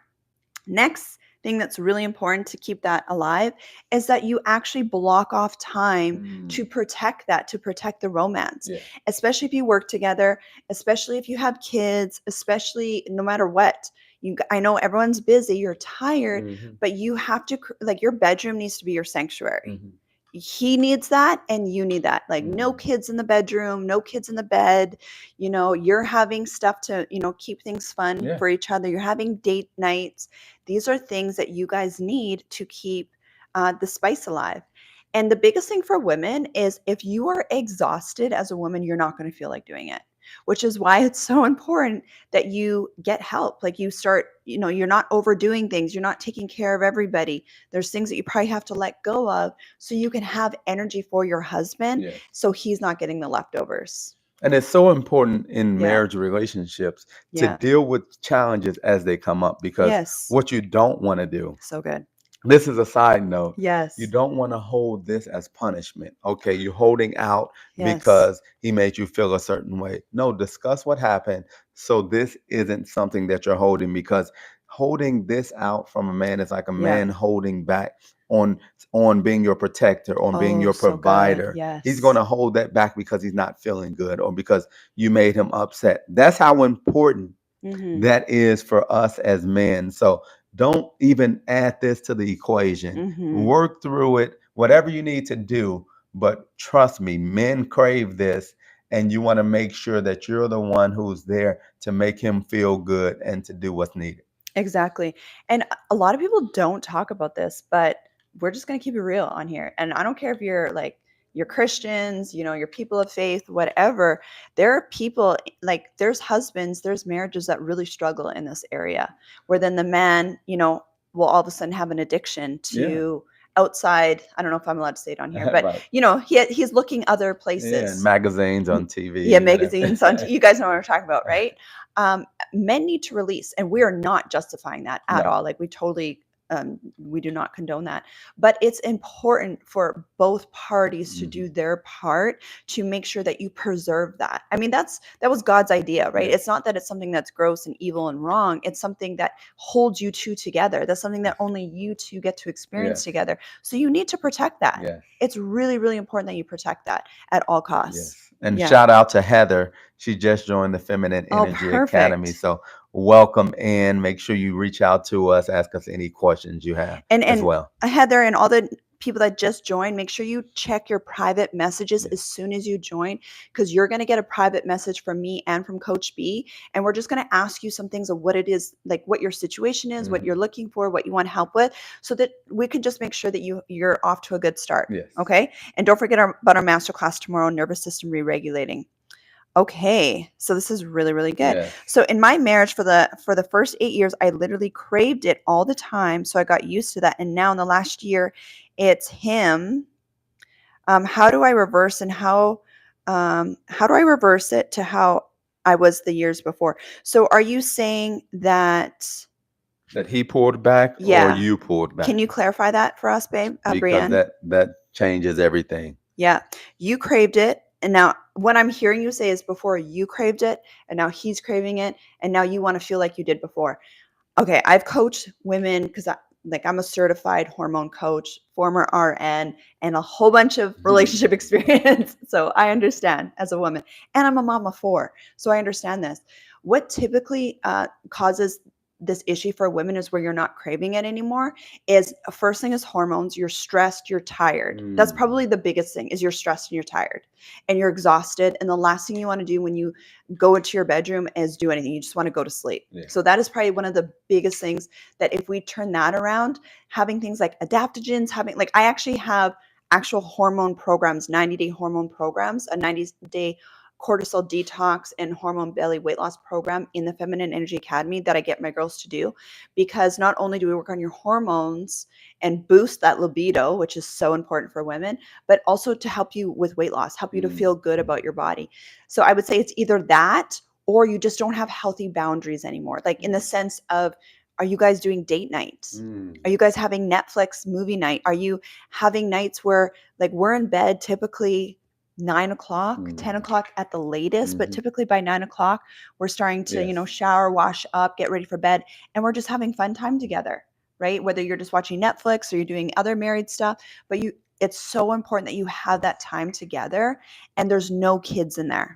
Next thing that's really important to keep that alive is that you actually block off time to Mm, protect that, to protect the romance, yeah. especially if you work together, especially if you have kids, especially no matter what. I know everyone's busy, you're tired, Mhm. but you have to, like, your bedroom needs to be your sanctuary. Mhm. He needs that and you need that. Like no Mm, kids in the bedroom, no kids in the bed. You're having stuff to, keep things fun yeah. for each other. You're having date nights. These are things that you guys need to keep the spice alive. And the biggest thing for women is if you are exhausted as a woman, you're not going to feel like doing it, which is why it's so important that you get help. Like you start, you're not overdoing things. You're not taking care of everybody. There's things that you probably have to let go of so you can have energy for your husband Yes. so he's not getting the leftovers. And it's so important in Yeah. marriage relationships to Yeah. deal with challenges as they come up because Yes. what you don't want to do, So good. this is a side note, you Yes. don't want to hold this as punishment. Okay, you're holding out Yes. because he made you feel a certain way. No, discuss what happened. So this isn't something that you're holding because holding this out from a man is like a Yeah. man holding back on on being your protector, on being Oh, your so good. provider. He's going Yes. to hold that back because he's not feeling good or because you made him upset. That's how important Mm-hmm. that is for us as men. So don't even add this to the equation. Mm-hmm. Work through it, whatever you need to do. But trust me, men crave this, and you want to make sure that you're the one who's there to make him feel good and to do what's needed. Exactly. And a lot of people don't talk about this, but we're just going to keep it real on here. And I don't care if you're like, you're Christians, you know, you're people of faith, whatever. There are people like there's husbands, there's marriages that really struggle in this area where then the man, you know, will all of a sudden have an addiction Yeah. to outside. I don't know if I'm allowed to say it on here, but Right. you know, he's looking other Yeah, and places. magazines on TV. Yeah, whatever. magazines on you guys know what I'm talking about, right? Men need to release, and we are not justifying that at No. all. Like we totally we do not condone that, but it's important for both parties to do their part to make sure that you preserve that. I mean, that was God's idea, right? Yeah. It's not that it's something that's gross and evil and wrong. It's something that holds you two together. That's something that only you two get to experience Yes. together. So you need to protect that. Yes. It's really, really important that you protect that at all costs. Yes. And Yeah. shout out to Heather. She just joined the Feminine Oh, Energy Academy. perfect. So welcome in. Make sure you reach out to us, ask us any questions you have as And well. Heather and all the people that just joined, make sure you check your private messages Yeah. as soon as you join, because you're going to get a private message from me and from Coach B. And we're just going to ask you some things of what it is, like what your situation is, what you're looking for, what you want help with, so that we can just make sure that you're off to a good start. Yes. Okay. And don't forget about our masterclass tomorrow, nervous system re-regulating. Okay, so this is really, really good. Yes. So in my marriage for the first 8 years, I literally craved it all the time. So I got used to that. And now in the last year, it's him. How do I reverse and how do I reverse it to how I was the years before? So are you saying that That he pulled back or Yeah. you pulled back? Can you clarify that for us, babe? Because Brienne? that changes everything. Yeah, you craved it. And now what I'm hearing you say is before you craved it and now he's craving it and now you want to feel like you did before. Okay, I've coached women because I'm a certified hormone coach, former RN, and a whole bunch of relationship experience. So I understand as a woman, and I'm a mom of 4, so I understand this. What typically causes this issue for women is where you're not craving it anymore is first thing is hormones. You're stressed, you're tired. That's probably the biggest thing is you're stressed and you're tired and you're exhausted. And the last thing you want to do when you go into your bedroom is do anything. You just want to go to sleep. Yeah. So that is probably one of the biggest things that if we turn that around, having things like adaptogens, I actually have actual hormone programs, 90-day hormone programs, a 90-day cortisol detox and hormone belly weight loss program in the Feminine Energy Academy that I get my girls to do, because not only do we work on your hormones and boost that libido, which is so important for women, but also to help you with weight loss, help you to feel good about your body. So I would say it's either that or you just don't have healthy boundaries anymore. Like in the sense of, are you guys doing date nights? Are you guys having Netflix movie night? Are you having nights where like we're in bed typically 9 o'clock, 10 o'clock at the latest, but typically by 9 o'clock, we're starting to, shower, wash up, get ready for bed, and we're just having fun time together, right? Whether you're just watching Netflix or you're doing other married stuff, but it's so important that you have that time together and there's no kids in there.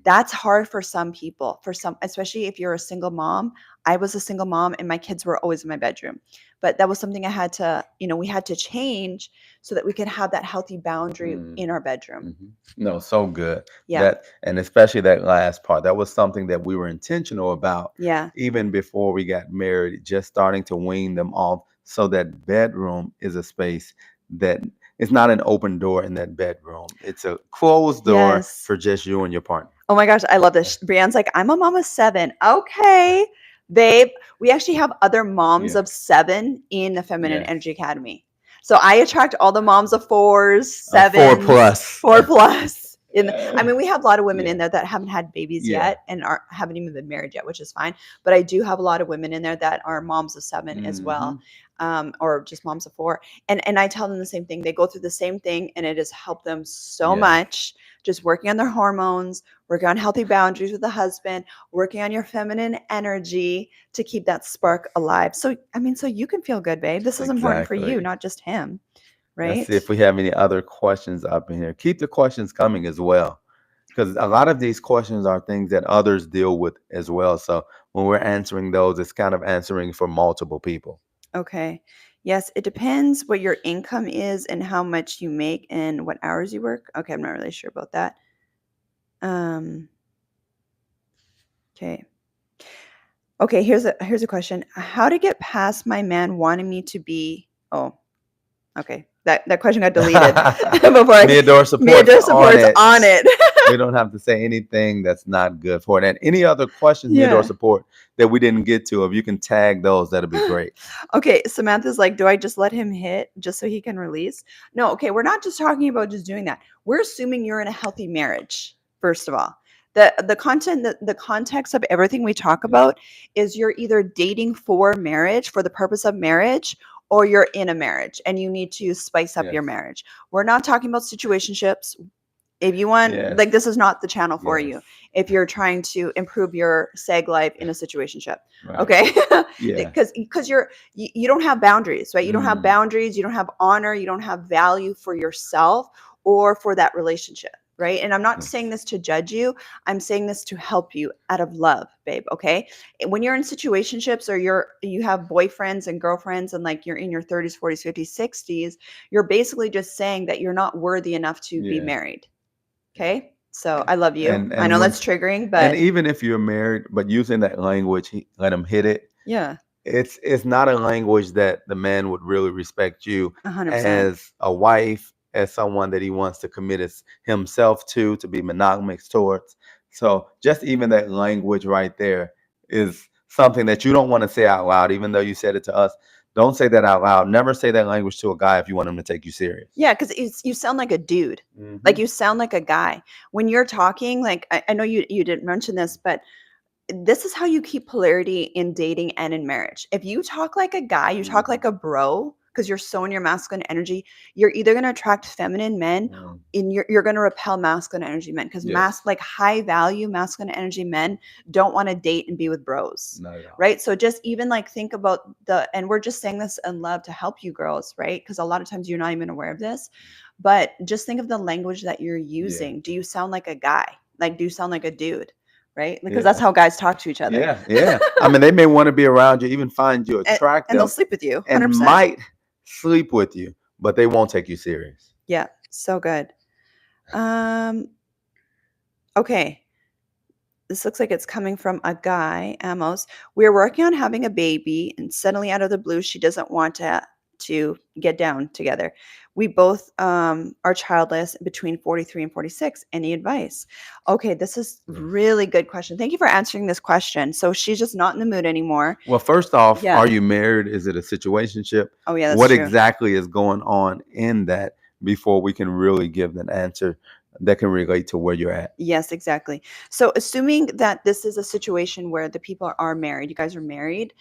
That's hard for some people, especially if you're a single mom. I was a single mom and my kids were always in my bedroom, but that was something I had to, we had to change so that we could have that healthy boundary in our bedroom. No, so good. Yeah. And especially that last part, that was something that we were intentional about. Yeah. Even before we got married, just starting to wean them off so that bedroom is a space that it's not an open door in that bedroom. It's a closed door for just you and your partner. Oh my gosh, I love this. Brianne's like, I'm a mom of 7. Okay, babe. We actually have other moms of 7 in the Feminine Energy Academy. So I attract all the moms of 4s, 7s, 4 plus. I mean, we have a lot of women in there that haven't had babies yet and haven't even been married yet, which is fine. But I do have a lot of women in there that are moms of 7 as well, or just moms of 4. And I tell them the same thing. They go through the same thing, and it has helped them so much. Just working on their hormones, working on healthy boundaries with the husband, working on your feminine energy to keep that spark alive. So, I mean, so you can feel good, babe. This is important for you, not just him, right? Let's see if we have any other questions up in here. Keep the questions coming as well, because a lot of these questions are things that others deal with as well. So when we're answering those, it's kind of answering for multiple people. Okay. Yes, it depends what your income is and how much you make and what hours you work. Okay, I'm not really sure about that. Okay. Okay, here's a question. How to get past my man wanting me to be okay. That question got deleted before Adora supports Adora on supports it. on it. We don't have to say anything that's not good for it. And any other questions, Adora Yeah. support, that we didn't get to, if you can tag those, that'll be great. Okay, Samantha's like, do I just let him hit just so he can release? No, okay, we're not just talking about just doing that. We're assuming you're in a healthy marriage, first of all. The context of everything we talk Yeah. about is you're either dating for marriage, for the purpose of marriage, or you're in a marriage and you need to spice up your Yes. marriage. We're not talking about situationships. If you want, Yes. like, this is not the channel for you Yes. if you're trying to improve your seg life in a situationship. Right. Okay. Yeah. Because you don't have boundaries, right? You don't have Mm. boundaries, you don't have honor, you don't have value for yourself or for that relationship, right? And I'm not Yes. saying this to judge you. I'm saying this to help you out of love, babe. Okay. When you're in situationships or you have boyfriends and girlfriends and like you're in your 30s, 40s, 50s, 60s, you're basically just saying that you're not worthy enough to be Yeah. married. Okay. So I love you. And I know when, that's triggering, and but even if you're married, but using that language, let him hit it. yeah, It's not a language that the man would really respect you 100%. as a wife, as someone that he wants to commit himself to be monogamous towards. So just even that language right there is something that you don't want to say out loud, even though you said it to us. Don't say that out loud. Never say that language to a guy if you want him to take you serious. Yeah, because you sound like a dude. Mhm. Like you sound like a guy. When you're talking, like I know you didn't mention this, but this is how you keep polarity in dating and in marriage. If you talk like a guy, you talk like a bro because you're so in your masculine energy, you're either going to attract feminine men Mm. and you're going to repel masculine energy men because Yes. like high value masculine energy men don't want to date and be with bros. Not at all. Right? So just even like think about and we're just saying this in love to help you girls, right? Because a lot of times you're not even aware of this, but just think of the language that you're using. Do you sound like a guy? Like, do you sound like a dude? Right? Because that's Yeah. how guys talk to each other. Yeah, yeah. I mean, they may want to be around you, even find you And they'll attractive, sleep with you, and 100%. might sleep with you, but they won't take you serious. Yeah, so good. Okay. This looks like it's coming from a guy, Amos. We're working on having a baby, and suddenly out of the blue, she doesn't want to get down together. We both are childless between 43 and 46. Any advice? Okay, this is really good question. Thank you for answering this question. So she's just not in the mood anymore. Well, first off, Yeah. are you married? Is it a situationship? Oh yeah, that's What true. exactly is going on in that before we can really give an answer that can relate to where you're at? Yes, exactly. So assuming that this is a situation where the people are married, you guys are married,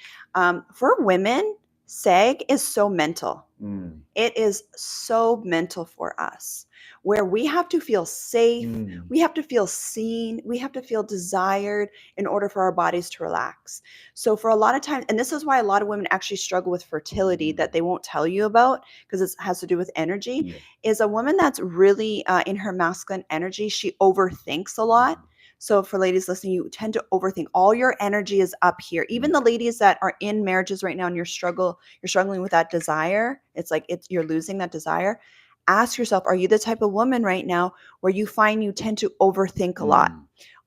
for women, SEG is so mental. Mm. It is so mental for us, where we have to feel safe, we have to feel seen, we have to feel desired in order for our bodies to relax. So for a lot of times, and this is why a lot of women actually struggle with fertility that they won't tell you about because it has to do with energy, Yeah. is a woman that's really in her masculine energy, she overthinks a lot. So for ladies listening, you tend to overthink. All your energy is up here. Even the ladies that are in marriages right now and you're struggling with that desire. It's like you're losing that desire. Ask yourself, are you the type of woman right now where you find you tend to overthink a lot?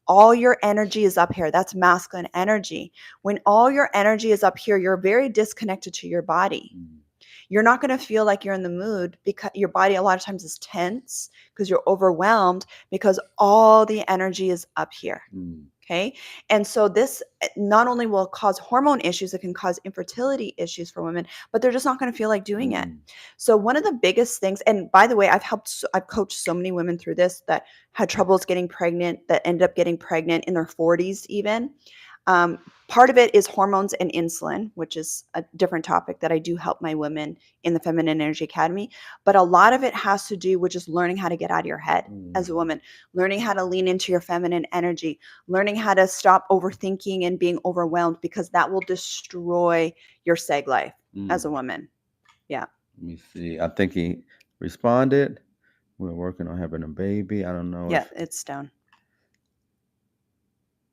All your energy is up here. That's masculine energy. When all your energy is up here, you're very disconnected to your body. You're not going to feel like you're in the mood because your body a lot of times is tense because you're overwhelmed because all the energy is up here. Okay. And so this not only will cause hormone issues, it can cause infertility issues for women, but they're just not going to feel like doing it. So one of the biggest things, and by the way, I've coached so many women through this that had troubles getting pregnant, that ended up getting pregnant in their 40s even. Part of it is hormones and insulin, which is a different topic that I do help my women in the Feminine Energy Academy. But a lot of it has to do with just learning how to get out of your head as a woman, learning how to lean into your feminine energy, learning how to stop overthinking and being overwhelmed, because that will destroy your seg life as a woman. Yeah. Let me see. I think he responded. We're working on having a baby. I don't know. Yeah, it's down.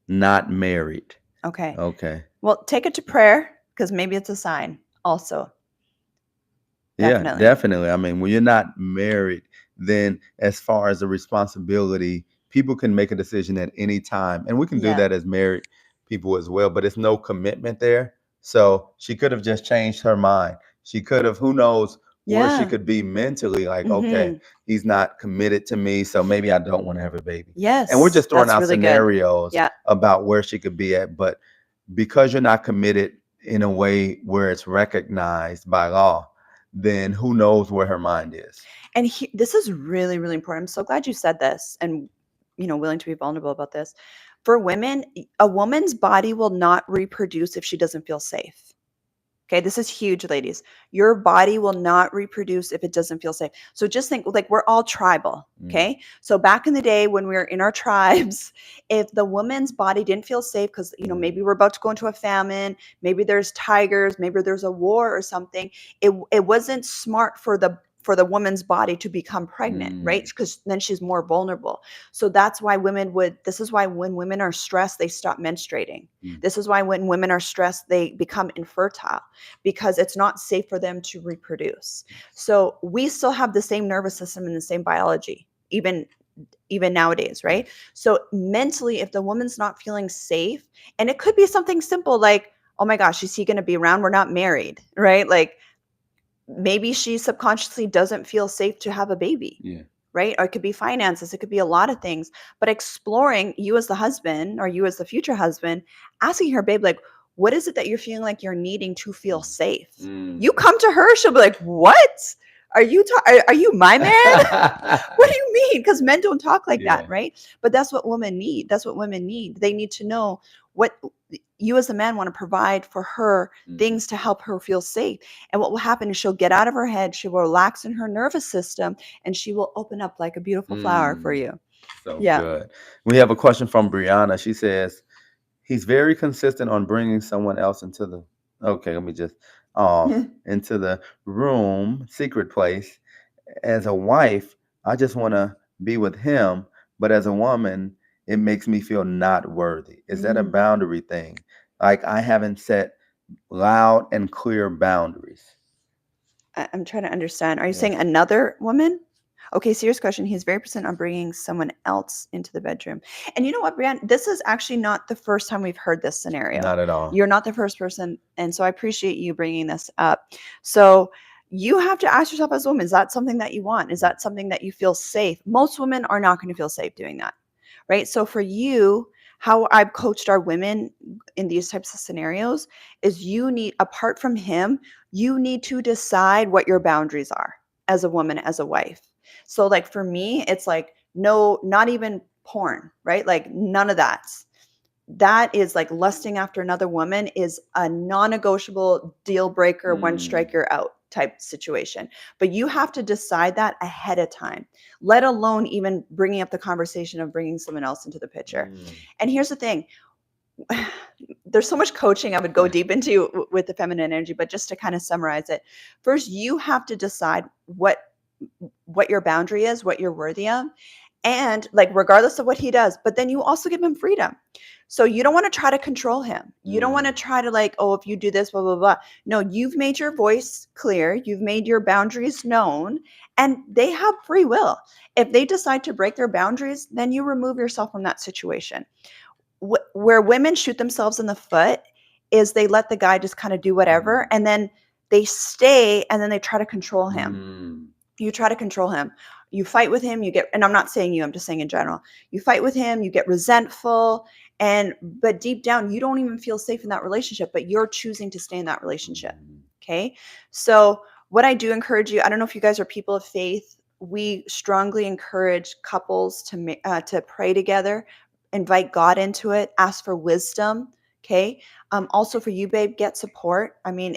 Not married. Okay. Okay. Well, take it to prayer because maybe it's a sign also. Yeah, definitely. I mean, when you're not married, then as far as the responsibility, people can make a decision at any time. And we can do that as married people as well, but it's no commitment there. So she could have just changed her mind. She could have, who knows where she Yeah. could be mentally, like, okay, Hmm. he's not committed to me, so maybe I don't want to have a baby. And we're Yes, just throwing that's out really good. scenarios Yeah. about where she could be at. But because you're not committed in a way where it's recognized by law, then who knows where her mind is. And this is really, really important. I'm so glad you said this and, willing to be vulnerable about this. For women, a woman's body will not reproduce if she doesn't feel safe. Okay, this is huge, ladies. Your body will not reproduce if it doesn't feel safe. So just think like we're all tribal. Okay. So back in the day when we were in our tribes, if the woman's body didn't feel safe, because maybe we're about to go into a famine, maybe there's tigers, maybe there's a war or something, it wasn't smart for the woman's body to become pregnant, right? Because then she's more vulnerable. So that's why this is why when women are stressed, they stop menstruating. This is why when women are stressed, they become infertile because it's not safe for them to reproduce. So we still have the same nervous system and the same biology, even nowadays, right? So mentally, if the woman's not feeling safe, and it could be something simple like, oh my gosh, is he going to be around? We're not married, right? Like maybe she subconsciously doesn't feel safe to have a baby. Yeah. Right? Or it could be finances, it could be a lot of things. But exploring, you as the husband or you as the future husband, asking her, babe, like, what is it that you're feeling like you're needing to feel safe? You come to her, she'll be like, what? Are you my man? What do you mean? Because men don't talk like that, right? But that's what women need. That's what women need. They need to know what you as a man want to provide for her, things to help her feel safe. And what will happen is she'll get out of her head, she will relax in her nervous system, and she will open up like a beautiful flower for you. So Yeah. good. We have a question from Brianna. She says, he's very consistent on bringing someone else into the, okay, let me just, into the room, secret place. As a wife, I just want to be with him, but as a woman, it makes me feel not worthy. Is that a boundary thing? Like I haven't set loud and clear boundaries. I'm trying to understand. Are you saying another woman? Okay, serious question. He's very persistent on bringing someone else into the bedroom. And you know what, Brianne? This is actually not the first time we've heard this scenario. Not at all. You're not the first person. And so I appreciate you bringing this up. So you have to ask yourself as a woman, is that something that you want? Is that something that you feel safe? Most women are not going to feel safe doing that, right? So for you, how I've coached our women in these types of scenarios is you need, apart from him, you need to decide what your boundaries are as a woman, as a wife. So like for me, it's like, no, not even porn, right? Like none of that. That is like lusting after another woman is a non-negotiable deal breaker, one strike you're out type situation. But you have to decide that ahead of time, let alone even bringing up the conversation of bringing someone else into the picture. And here's the thing. There's so much coaching I would go deep into with the feminine energy, but just to kind of summarize it, first you have to decide what your boundary is, what you're worthy of, and like regardless of what he does, but then you also give him freedom. So you don't want to try to control him. You don't want to try to like, oh, if you do this, blah, blah, blah. No, you've made your voice clear. You've made your boundaries known, and they have free will. If they decide to break their boundaries, then you remove yourself from that situation. Where women shoot themselves in the foot is they let the guy just kind of do whatever, and then they stay, and then they try to control him. You try to control him. You fight with him, you get, and I'm not saying you, I'm just saying in general. You fight with him, you get resentful, but deep down, you don't even feel safe in that relationship, but you're choosing to stay in that relationship. Okay. So what I do encourage you, I don't know if you guys are people of faith. We strongly encourage couples to pray together, invite God into it, ask for wisdom. Okay. Also for you, babe, get support. I mean,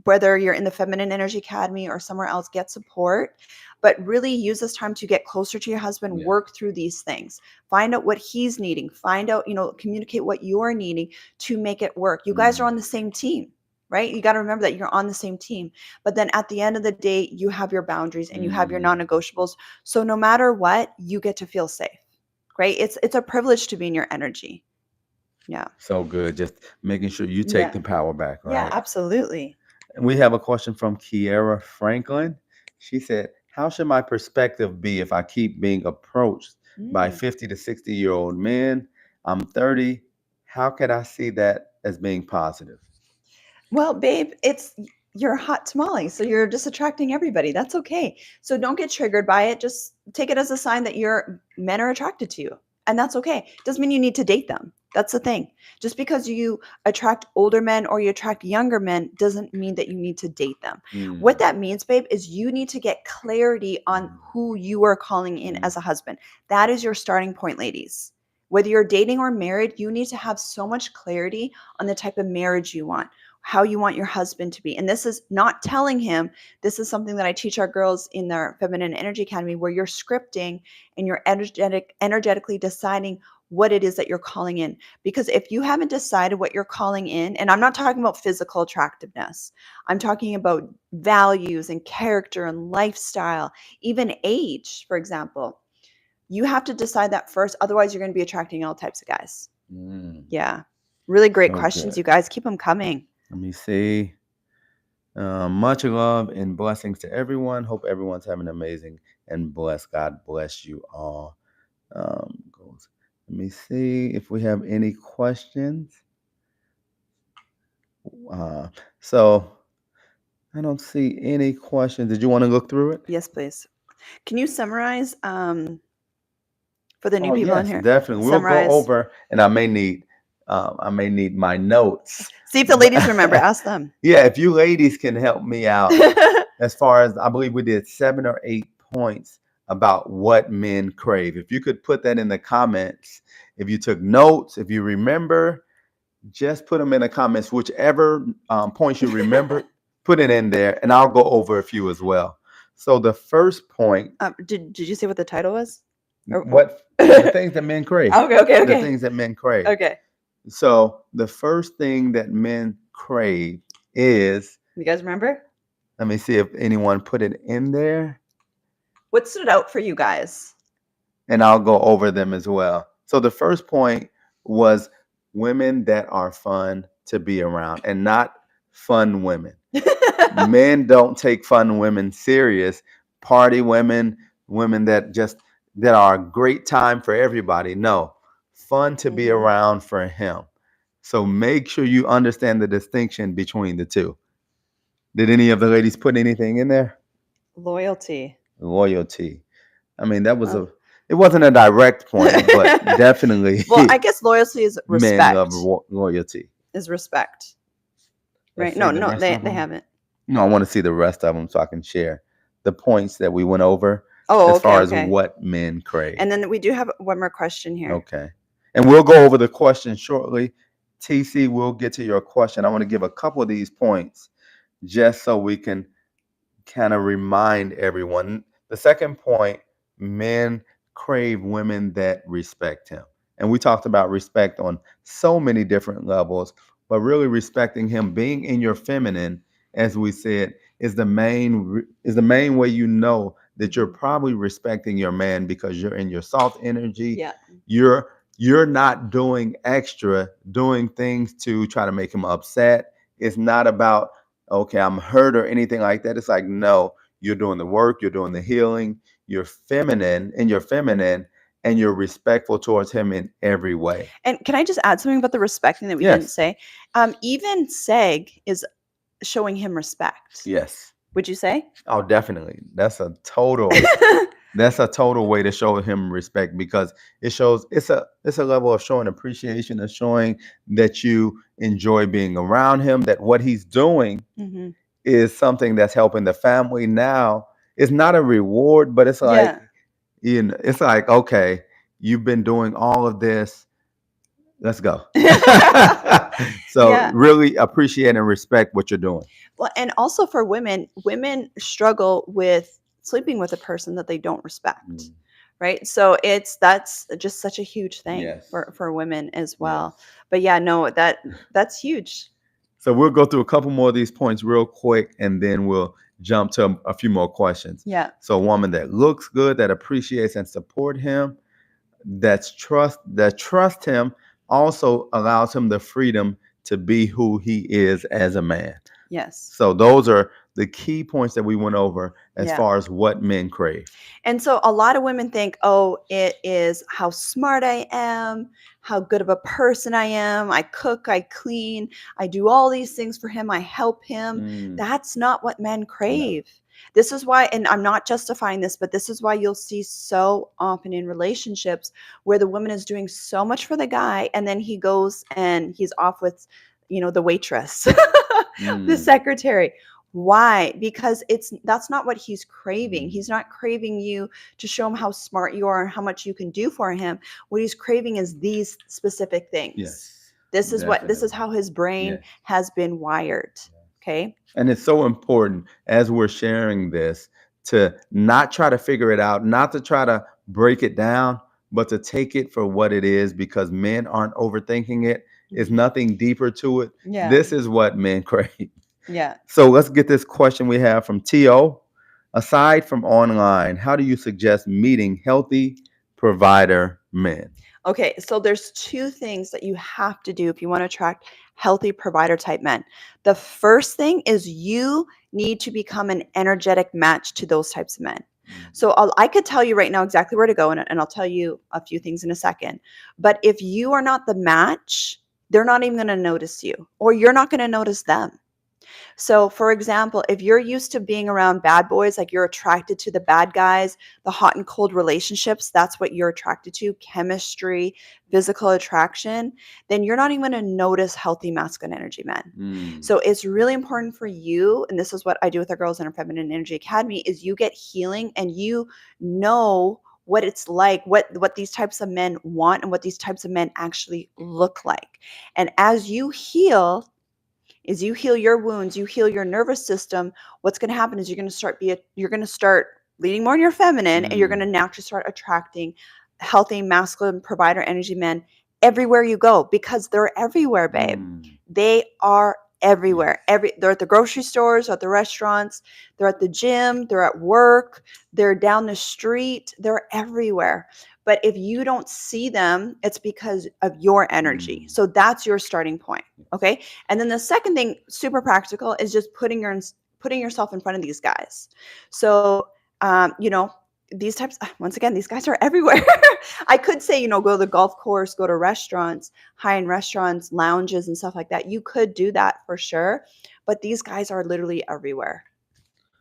whether you're in the Feminine Energy Academy or somewhere else, get support, but really use this time to get closer to your husband, work through these things, find out what he's needing, find out, communicate what you're needing to make it work. You guys are on the same team, right? You got to remember that you're on the same team, but then at the end of the day, you have your boundaries and you have your non-negotiables. So no matter what, you get to feel safe, right? It's a privilege to be in your energy. Yeah. So good. Just making sure you take the power back, right? Yeah, absolutely. And we have a question from Kiera Franklin. She said, how should my perspective be if I keep being approached by 50 to 60-year-old men? I'm 30. how can I see that as being positive? Well, babe, you're a hot tamale, so you're just attracting everybody. That's okay. So don't get triggered by it. Just take it as a sign that your men are attracted to you. And that's okay. Doesn't mean you need to date them. That's the thing. Just because you attract older men or you attract younger men doesn't mean that you need to date them. What Mm. that means, babe, is you need to get clarity on who you are calling in as a husband. That is your starting point, ladies. Whether you're dating or married, you need to have so much clarity on the type of marriage you want, how you want your husband to be. And this is not telling him, this is something that I teach our girls in their Feminine Energy Academy, where you're scripting and you're energetically deciding what it is that you're calling in. Because if you haven't decided what you're calling in, and I'm not talking about physical attractiveness, I'm talking about values and character and lifestyle, even age, for example. You have to decide that first. Otherwise, you're going to be attracting all types of guys. Mm. Yeah. Really great So questions, good. you guys. Keep them coming. Let me see. Much love and blessings to everyone. Hope everyone's having an amazing and blessed. God bless you all. Let me see if we have any questions. Uh, so I don't see any questions. Did you want to look through it? Yes, please. Can you summarize for the new Oh people in yes, here? definitely. We'll go over, and I may need my notes. See if the ladies remember. Ask them. Yeah, if you ladies can help me out, as far as I believe we did 7 or 8 points about what men crave. If you could put that in the comments, if you took notes, if you remember, just put them in the comments. Whichever points you remember, put it in there, and I'll go over a few as well. So the first point. Did you say what the title was? What the things that men crave? Okay. The things that men crave. Okay. So the first thing that men crave is. You guys remember? Let me see if anyone put it in there. What stood out for you guys? And I'll go over them as well. So the first point was women that are fun to be around, and not fun women. Men don't take fun women serious. Party women, women that are a great time for everybody. No, fun to be around for him. So make sure you understand the distinction between the two. Did any of the ladies put anything in there? Loyalty. I mean, it wasn't a direct point, but definitely. Well, I guess loyalty is respect. Men love loyalty. Is respect. Right? Let's see No, they haven't. No, I want to see the rest of them so I can share the points that we went over as far as what men crave. And then we do have one more question here. Okay. And we'll go over the question shortly. TC, we'll get to your question. I want to give a couple of these points just so we can kind of remind everyone. The second point, men crave women that respect him. And we talked about respect on so many different levels, but really respecting him, being in your feminine, as we said, is the main way you know that you're probably respecting your man, because you're in your soft energy. Yeah. You're not doing things to try to make him upset. It's not about, okay, I'm hurt or anything like that. It's like, no, you're doing the work, you're doing the healing, you're feminine, and you're respectful towards him in every way. And can I just add something about the respecting that we didn't say? Even Seg is showing him respect. Yes. Would you say? Oh, definitely. That's a total way to show him respect, because it shows it's a level of showing appreciation, of showing that you enjoy being around him, that what he's doing is something that's helping the family. Now, it's not a reward, but it's like, it's like, okay, you've been doing all of this. Let's go. So really appreciate and respect what you're doing. Well, and also for women struggle with sleeping with a person that they don't respect. Right. So that's just such a huge thing for women as well. Yes. But yeah, no, that's huge. So we'll go through a couple more of these points real quick, and then we'll jump to a few more questions. Yeah. So a woman that looks good, that appreciates and support him, that trust him, also allows him the freedom to be who he is as a man. Yes. So those are the key points that we went over as far as what men crave. And so a lot of women think, oh, it is how smart I am, how good of a person I am. I cook, I clean, I do all these things for him, I help him. That's not what men crave. This is why, and I'm not justifying this, but this is why you'll see so often in relationships where the woman is doing so much for the guy, and then he goes and he's off with, the waitress, the secretary. Why? Because that's not what he's craving. He's not craving you to show him how smart you are and how much you can do for him. What he's craving is these specific things. Yes. This is how his brain has been wired. Okay. And it's so important as we're sharing this to not try to figure it out, not to try to break it down, but to take it for what it is, because men aren't overthinking it. It's nothing deeper to it. Yeah. This is what men crave. Yeah. So let's get this question we have from T.O. Aside from online, how do you suggest meeting healthy provider men? Okay, so there's two things that you have to do if you want to attract healthy provider type men. The first thing is you need to become an energetic match to those types of men. So I could tell you right now exactly where to go, and I'll tell you a few things in a second. But if you are not the match, they're not even going to notice you, or you're not going to notice them. So, for example, if you're used to being around bad boys, like you're attracted to the bad guys, the hot and cold relationships, that's what you're attracted to, chemistry, physical attraction, then you're not even going to notice healthy masculine energy men. So it's really important for you, and this is what I do with our girls in our Feminine Energy Academy, is you get healing and you know what it's like, what these types of men want and what these types of men actually look like. And as you heal, your wounds, you heal your nervous system, what's going to happen is you're going to start leaning more on your feminine, and you're going to naturally start attracting healthy masculine provider energy men everywhere you go, because they're everywhere, babe. They are everywhere. They're at the grocery stores, at the restaurants, they're at the gym, they're at work, they're down the street, they're everywhere. But if you don't see them, it's because of your energy. So that's your starting point. Okay. And then the second thing, super practical, is just putting yourself in front of these guys. So, these types, once again, these guys are everywhere. I could say, go to the golf course, go to restaurants, high-end restaurants, lounges and stuff like that. You could do that for sure. But these guys are literally everywhere.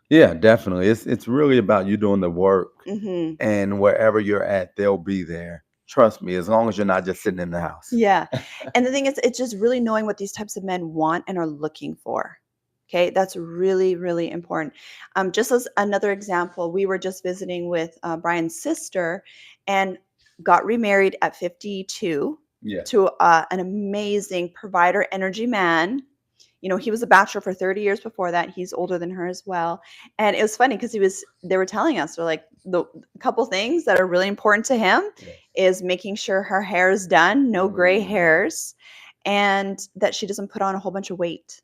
Yeah, definitely. It's really about you doing the work, and wherever you're at, they'll be there. Trust me, as long as you're not just sitting in the house. Yeah. And the thing is, it's just really knowing what these types of men want and are looking for. Okay. That's really, really important. Just as another example, we were just visiting with Brian's sister and got remarried at 52 to an amazing provider energy man. He was a bachelor for 30 years before that. He's older than her as well. And it was funny because they were telling us, they're like, the couple things that are really important to him is making sure her hair is done, no gray hairs, and that she doesn't put on a whole bunch of weight.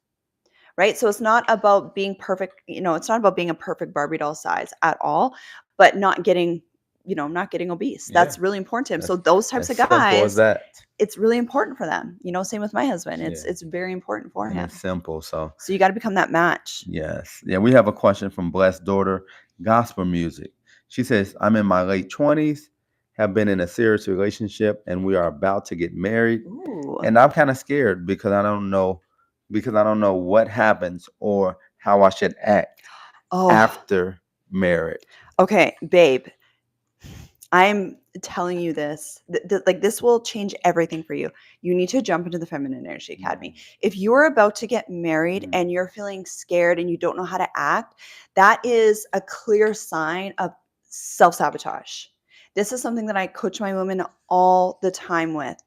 Right? So it's not about being perfect. It's not about being a perfect Barbie doll size at all, but not getting obese. That's really important to him. So those types of guys, it's really important for them. Same with my husband. It's very important for him. It's simple. So you got to become that match. Yes. Yeah. We have a question from Blessed Daughter, Gospel Music. She says, I'm in my late 20s, have been in a serious relationship, and we are about to get married. Ooh. And I'm kind of scared because I don't know what happens or how I should act after marriage. Okay, babe. I'm telling you this, this will change everything for you. You need to jump into the Feminine Energy Academy. If you're about to get married and you're feeling scared and you don't know how to act, that is a clear sign of self-sabotage. This is something that I coach my women all the time with,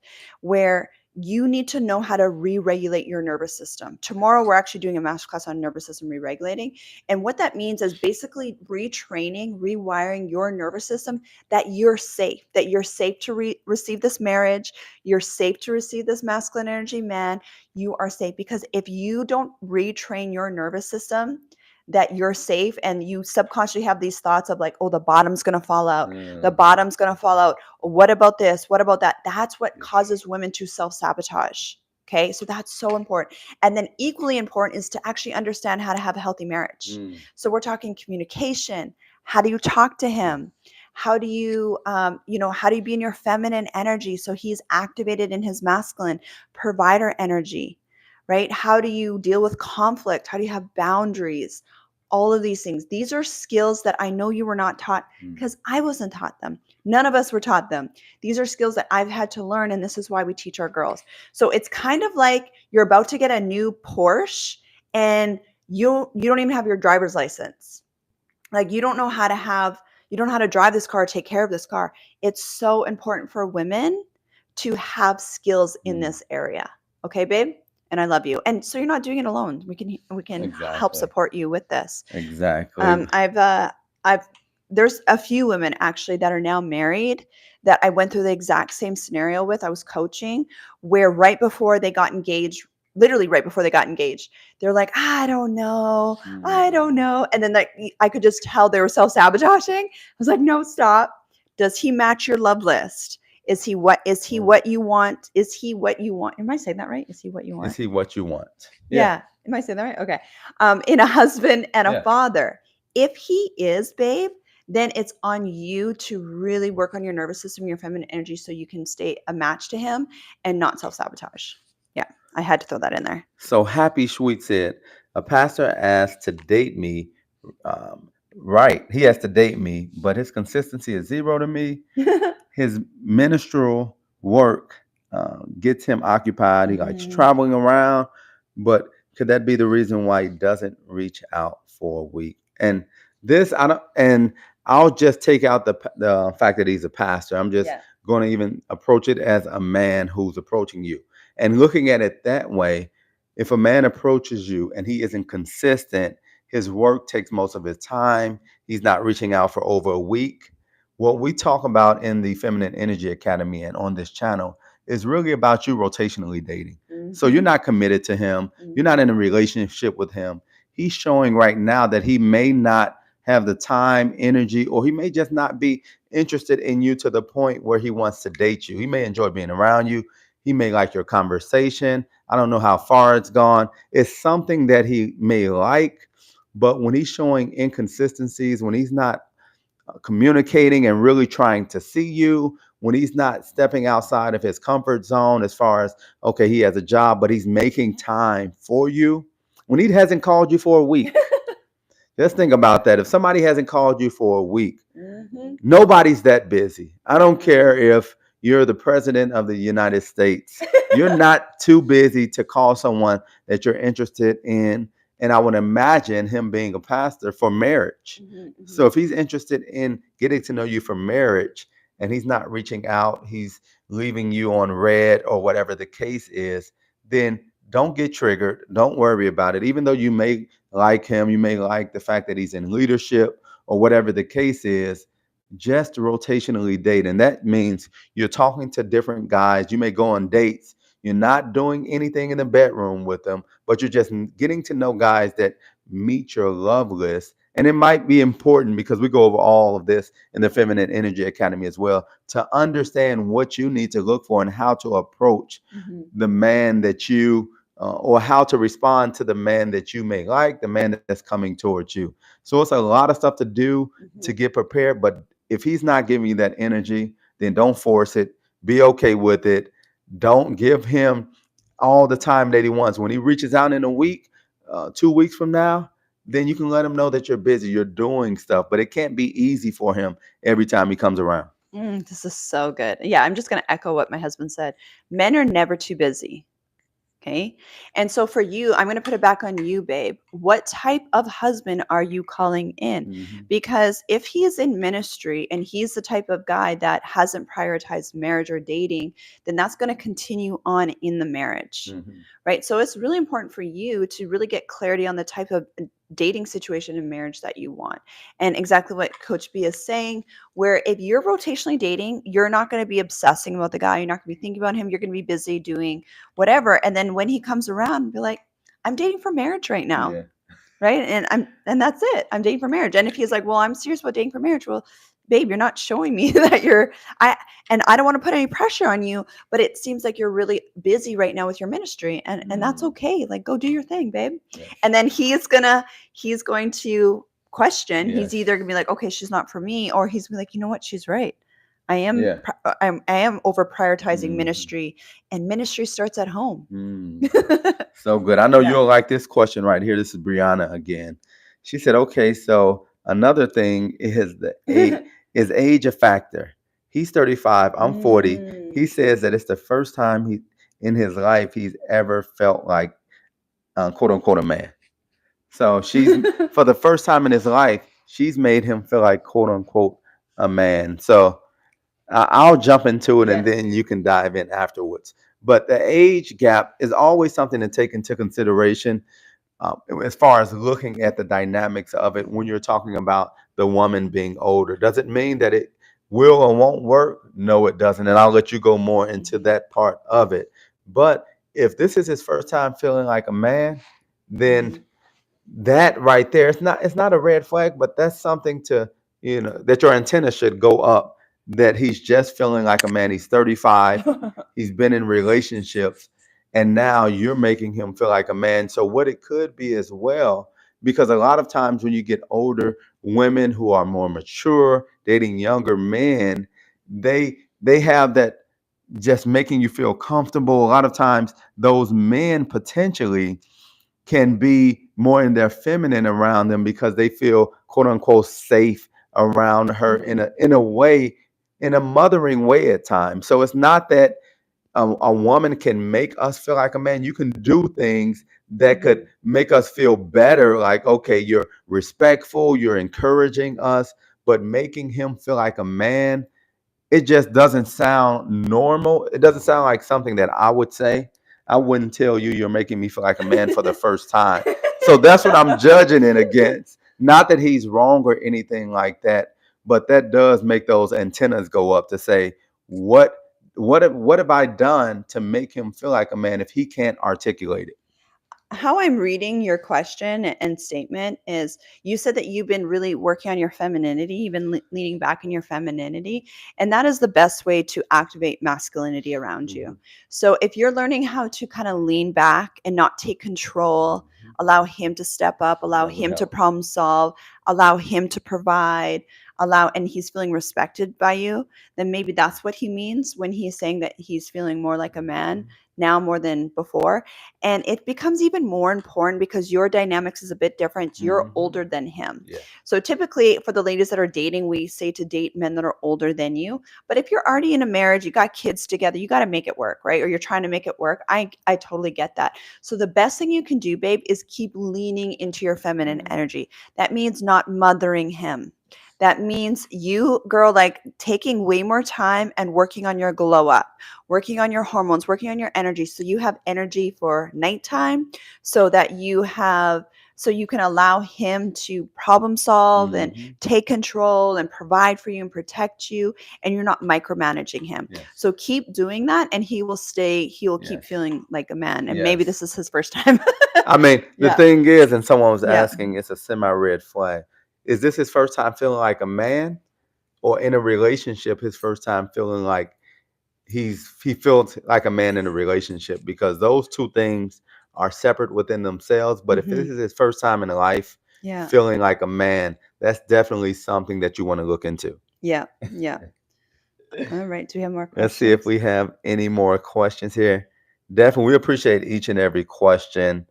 where you need to know how to re-regulate your nervous system. Tomorrow, we're actually doing a masterclass on nervous system re-regulating. And what that means is basically retraining, rewiring your nervous system that you're safe to receive this marriage. You're safe to receive this masculine energy man. You are safe, because if you don't retrain your nervous system that you're safe, and you subconsciously have these thoughts of like, oh, the bottom's going to fall out. The bottom's going to fall out. What about this? What about that? That's what causes women to self-sabotage. Okay. So that's so important. And then equally important is to actually understand how to have a healthy marriage. So we're talking communication. How do you talk to him? How do you, how do you be in your feminine energy so he's activated in his masculine provider energy, right? How do you deal with conflict? How do you have boundaries? All of these things. These are skills that I know you were not taught because I wasn't taught them. None of us were taught them. These are skills that I've had to learn, and this is why we teach our girls. So it's kind of like you're about to get a new Porsche and you don't even have your driver's license. Like you don't know how to drive this car, take care of this car. It's so important for women to have skills in this area. Okay, babe? And I love you. And so you're not doing it alone. We can help Exactly. support you with this. Exactly. I've there's a few women actually that are now married that I went through the exact same scenario with. I was coaching where right before they got engaged, literally right before they got engaged, they're like, I don't know. And then I could just tell they were self-sabotaging. I was like, no, stop. Does he match your love list? Is he what you want? Is he what you want? Am I saying that right? Is he what you want? Is he what you want? Yeah. Am I saying that right? Okay. In a husband and a father. If he is, babe, then it's on you to really work on your nervous system, your feminine energy, so you can stay a match to him and not self-sabotage. Yeah. I had to throw that in there. So Happy Sweet said, a pastor asked to date me. Right. He has to date me, but his consistency is zero to me. His ministerial work gets him occupied. He likes traveling around, but could that be the reason why he doesn't reach out for a week? And this, I'll just take out the fact that he's a pastor. I'm just going to even approach it as a man who's approaching you. And looking at it that way, if a man approaches you and he isn't consistent, his work takes most of his time, he's not reaching out for over a week. What we talk about in the Feminine Energy Academy and on this channel is really about you rotationally dating. So you're not committed to him. You're not in a relationship with him. He's showing right now that he may not have the time, energy, or he may just not be interested in you to the point where he wants to date you. He may enjoy being around you. He may like your conversation. I don't know how far it's gone. It's something that he may like, but when he's showing inconsistencies, when he's not communicating and really trying to see you, when he's not stepping outside of his comfort zone as far as, okay, he has a job, but he's making time for you, when he hasn't called you for a week. Just think about that. If somebody hasn't called you for a week, nobody's that busy. I don't care if you're the president of the United States. You're not too busy to call someone that you're interested in. And I would imagine him being a pastor for marriage. So if he's interested in getting to know you for marriage and he's not reaching out, he's leaving you on red or whatever the case is, then don't get triggered. Don't worry about it. Even though you may like him, you may like the fact that he's in leadership or whatever the case is, just rotationally date. And that means you're talking to different guys. You may go on dates. You're not doing anything in the bedroom with them, but you're just getting to know guys that meet your love list. And it might be important, because we go over all of this in the Feminine Energy Academy as well, to understand what you need to look for and how to approach the man that you or how to respond to the man that you may like, the man that's coming towards you. So it's a lot of stuff to do to get prepared. But if he's not giving you that energy, then don't force it. Be okay with it. Don't give him all the time that he wants. When he reaches out in a week, 2 weeks from now, then you can let him know that you're busy, you're doing stuff, but it can't be easy for him every time he comes around. This is so good. Yeah, I'm just going to echo what my husband said. Men are never too busy. Okay. And so for you, I'm going to put it back on you, babe. What type of husband are you calling in? Because if he is in ministry and he's the type of guy that hasn't prioritized marriage or dating, then that's going to continue on in the marriage. Right. So it's really important for you to really get clarity on the type of dating situation and marriage that you want. And exactly what Coach B is saying, where if you're rotationally dating, you're not going to be obsessing about the guy. You're not going to be thinking about him. You're going to be busy doing whatever. And then when he comes around, be like, I'm dating for marriage right now. Right. And that's it. I'm dating for marriage. And if he's like, well, I'm serious about dating for marriage. Well, babe, you're not showing me that I don't want to put any pressure on you, but it seems like you're really busy right now with your ministry, and that's okay. Like, go do your thing, babe. And then he's going to question, he's Yes. either gonna be like, okay, she's not for me, or he's gonna be like, you know what, she's right. I am Yeah. I am over prioritizing Mhm. ministry, and ministry starts at home. So good. I know Yeah. you'll like this question right here. This is Brianna again. She said, "Okay, so another thing is is age a factor? He's 35. I'm 40. He says that it's the first time he in his life he's ever felt like quote unquote a man. So she's for the first time in his life, she's made him feel like quote unquote a man. So I'll jump into it and Yes. then you can dive in afterwards. But the age gap is always something to take into consideration as far as looking at the dynamics of it when you're talking about the woman being older. Does it mean that it will or won't work? No, it doesn't. And I'll let you go more into that part of it. But if this is his first time feeling like a man, then that right there, it's not a red flag, but that's something to, that your antenna should go up, that he's just feeling like a man. He's 35, he's been in relationships, and now you're making him feel like a man. So what it could be as well, because a lot of times when you get older, women who are more mature dating younger men, they have that just making you feel comfortable. A lot of times those men potentially can be more in their feminine around them because they feel quote unquote safe around her in a way, in a mothering way at times. So it's not that a woman can make us feel like a man. You can do things that could make us feel better, like, okay, you're respectful, you're encouraging us, but making him feel like a man, it just doesn't sound normal. It doesn't sound like something that I would say. I wouldn't tell you you're making me feel like a man for the first time. So that's what I'm judging it against. Not that he's wrong or anything like that, but that does make those antennas go up to say, what what have I done to make him feel like a man if he can't articulate it? How I'm reading your question and statement is, you said that you've been really working on your femininity, you've been leaning back in your femininity, and that is the best way to activate masculinity around you. So if you're learning how to kind of lean back and not take control, allow him to step up, allow That would him to help. problem solve, allow him to provide, and he's feeling respected by you, then maybe that's what he means when he's saying that he's feeling more like a man now more than before. And it becomes even more important because your dynamics is a bit different. You're older than him. Yeah. So typically for the ladies that are dating, we say to date men that are older than you. But if you're already in a marriage, you got kids together, you got to make it work, right? Or you're trying to make it work. I totally get that. So the best thing you can do, babe, is keep leaning into your feminine energy. That means not mothering him. That means you, girl, like taking way more time and working on your glow up, working on your hormones, working on your energy. So you have energy for nighttime, so that so you can allow him to problem solve and take control and provide for you and protect you. And you're not micromanaging him. Yes. So keep doing that and he will keep Yes. feeling like a man. And maybe Yes. this is his first time. I mean, the Yeah. thing is, and someone was Yeah. asking, it's a semi-red flag. Is this his first time feeling like a man, or in a relationship, his first time feeling like he feels like a man in a relationship? Because those two things are separate within themselves. But if this is his first time in life Yeah. feeling like a man, that's definitely something that you want to look into. Yeah. Yeah. All right. Do we have more questions? Let's see if we have any more questions here. Definitely, we appreciate each and every question.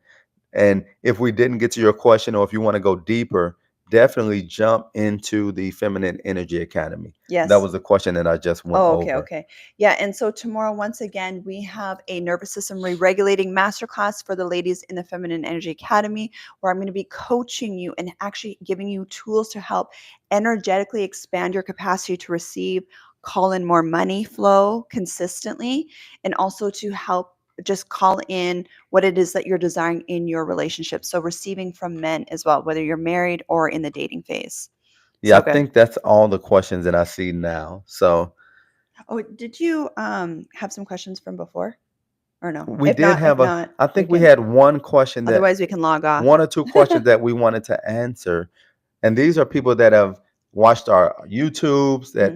And if we didn't get to your question, or if you want to go deeper, definitely jump into the Feminine Energy Academy. Yes. That was the question that I just went over. Okay. Yeah. And so tomorrow, once again, we have a nervous system re-regulating masterclass for the ladies in the Feminine Energy Academy, where I'm going to be coaching you and actually giving you tools to help energetically expand your capacity to receive, call in more money flow consistently, and also to help just call in what it is that you're desiring in your relationship. So receiving from men as well, whether you're married or in the dating phase. Yeah, So I good. think that's all the questions that I see now. So Oh, did you have some questions from before? Or no? we If did not, I we think we can, had one question that otherwise we can log off. one or two questions that we wanted to answer. And these are people that have watched our YouTubes, that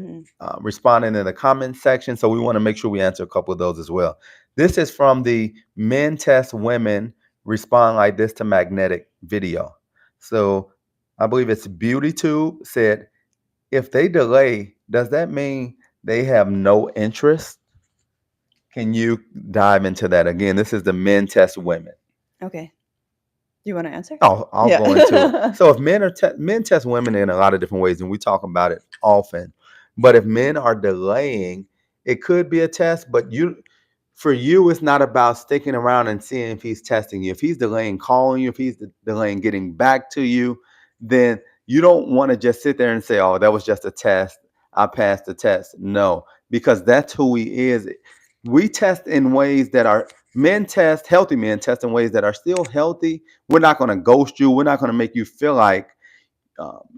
responded in the comment section. So we want to make sure we answer a couple of those as well. This is from the Men Test Women Respond Like This to Magnetic video. So I believe it's Beauty Tube said, if they delay, does that mean they have no interest? Can you dive into that again? This is the men test women. Okay. Do you want to answer? I'll go into it. Yeah. So if men test women in a lot of different ways, and we talk about it often. But if men are delaying, it could be a test. But for you, it's not about sticking around and seeing if he's testing you. If he's delaying calling you, if he's delaying getting back to you, then you don't want to just sit there and say, "Oh, that was just a test. I passed the test." No, because that's who he is. We test in ways that are men test, healthy men test in ways that are still healthy. We're not going to ghost you. We're not going to make you feel like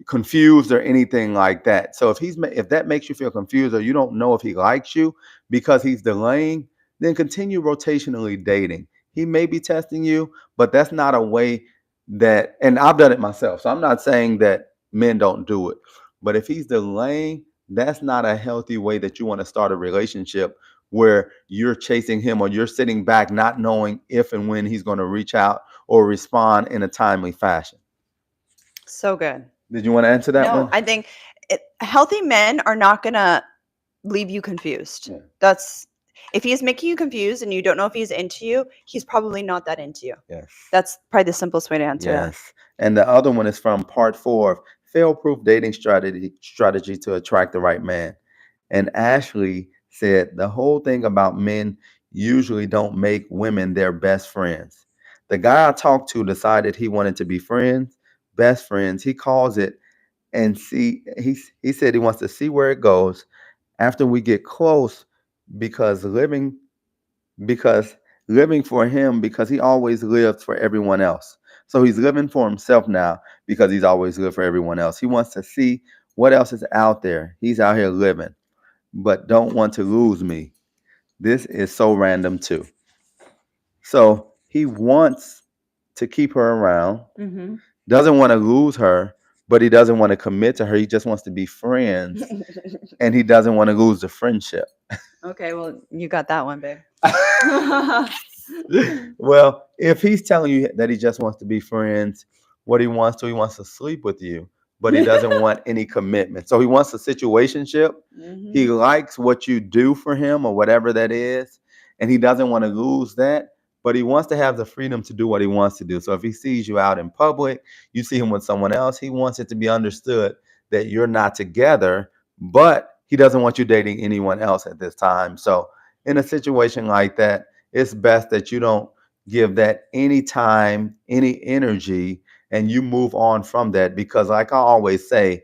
confused or anything like that. So if that makes you feel confused or you don't know if he likes you because he's delaying, then continue rotationally dating. He may be testing you, but that's not a way that, and I've done it myself. So I'm not saying that men don't do it, but if he's delaying, that's not a healthy way that you want to start a relationship where you're chasing him or you're sitting back not knowing if and when he's going to reach out or respond in a timely fashion. So good. Did you want to answer that No, one? I think healthy men are not going to leave you confused. Yeah. That's if he's making you confused and you don't know if he's into you, he's probably not that into you. Yes. That's probably the simplest way to answer that. Yes. And the other one is from part 4 of fail-proof dating strategy to attract the right man. And Ashley said the whole thing about men usually don't make women their best friends. The guy I talked to decided he wanted to be friends, best friends. He calls it and see he said he wants to see where it goes after we get close because because living for him because he always lived for everyone else. So he's living for himself now because he's always lived for everyone else. He wants to see what else is out there. He's out here living, but don't want to lose me. This is so random too. So he wants to keep her around, Mm-hmm. doesn't want to lose her, but he doesn't want to commit to her. He just wants to be friends and he doesn't want to lose the friendship. Okay, well, you got that one, babe. Well, if he's telling you that he just wants to be friends, what he wants to sleep with you, but he doesn't want any commitment. So he wants a situationship. He Mhm. likes what you do for him or whatever that is, and he doesn't want to lose that, but he wants to have the freedom to do what he wants to do. So if he sees you out in public, you see him with someone else, he wants it to be understood that you're not together, but he doesn't want you dating anyone else at this time. So in a situation like that, it's best that you don't give that any time, any energy, and you move on from that because, like I always say,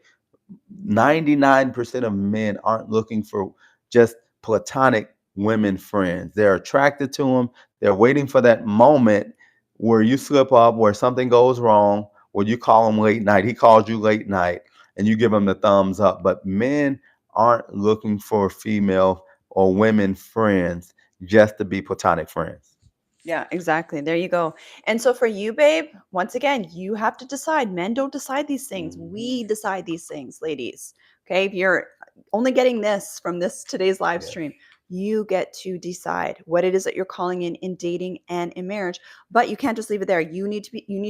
99% of men aren't looking for just platonic women friends. They're attracted to them. They're waiting for that moment where you slip up, where something goes wrong, where you call him late night. He calls you late night and you give him the thumbs up. But men aren't looking for female or women friends just to be platonic friends. Yeah, exactly. There you go. And so for you, babe, once again, you have to decide. Men don't decide these things. We decide these things, ladies. Okay. If you're only getting this from this today's live Yeah. stream, you get to decide what it is that you're calling in dating and in marriage. But you can't just leave it there. You need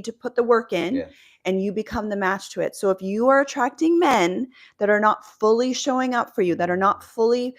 to put the work in Yes. and you become the match to it. So if you are attracting men that are not fully showing up for you, that are not fully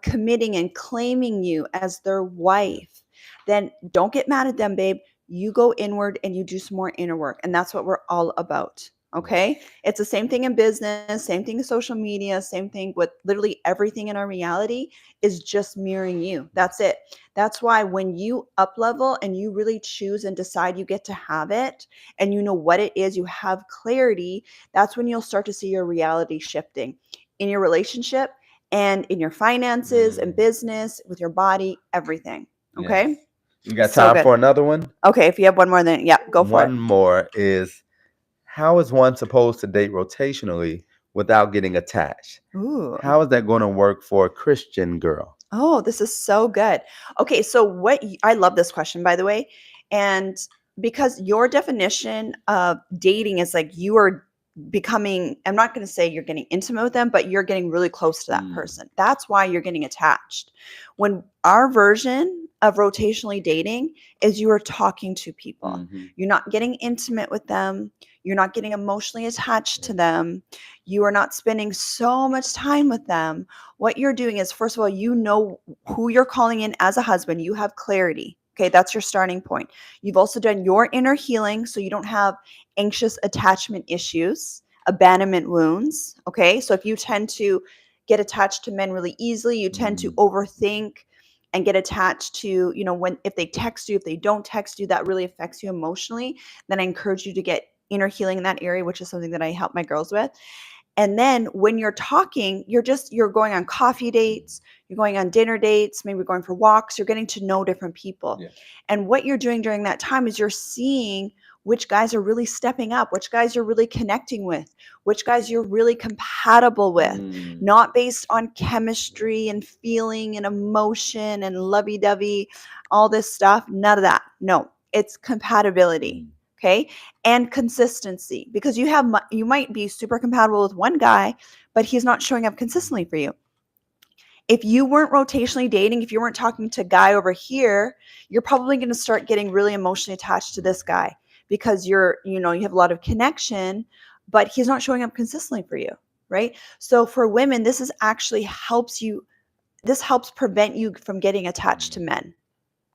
committing and claiming you as their wife, then don't get mad at them, babe. You go inward and you do some more inner work. And that's what we're all about. Okay. It's the same thing in business, same thing in social media, same thing with literally everything in our reality is just mirroring you. That's it. That's why when you up level and you really choose and decide you get to have it and you know what it is, you have clarity, that's when you'll start to see your reality shifting in your relationship and in your finances and business, with your body, everything. Okay. Yes. You got So time good. for another one? Okay, if you have one more, then yeah, go for it. One more is, how is one supposed to date rotationally without getting attached? Ooh. How is that going to work for a Christian girl? Oh, this is so good. Okay, so I love this question, by the way. And because your definition of dating is like you are becoming, I'm not going to say you're getting intimate with them, but you're getting really close to that person. That's why you're getting attached. When our version of rotationally dating is you are talking to people, you're not getting intimate with them. You're not getting emotionally attached to them. You are not spending so much time with them. What you're doing is, first of all, you know who you're calling in as a husband. You have clarity. Okay, that's your starting point. You've also done your inner healing, so you don't have anxious attachment issues, abandonment wounds. Okay, so if you tend to get attached to men really easily, you tend to overthink and get attached to, when if they text you, if they don't text you, that really affects you emotionally. Then I encourage you to get inner healing in that area, which is something that I help my girls with. And then when you're talking, you're going on coffee dates, you're going on dinner dates, maybe going for walks, you're getting to know different people. Yeah. And what you're doing during that time is you're seeing which guys are really stepping up, which guys you're really connecting with, which guys you're really compatible with, not based on chemistry and feeling and emotion and lovey-dovey, all this stuff. None of that. No, it's compatibility. Okay. And consistency, because you might be super compatible with one guy, but he's not showing up consistently for you. If you weren't rotationally dating, if you weren't talking to a guy over here, you're probably going to start getting really emotionally attached to this guy because you have a lot of connection, but he's not showing up consistently for you. Right. So for women, this helps prevent you from getting attached to men.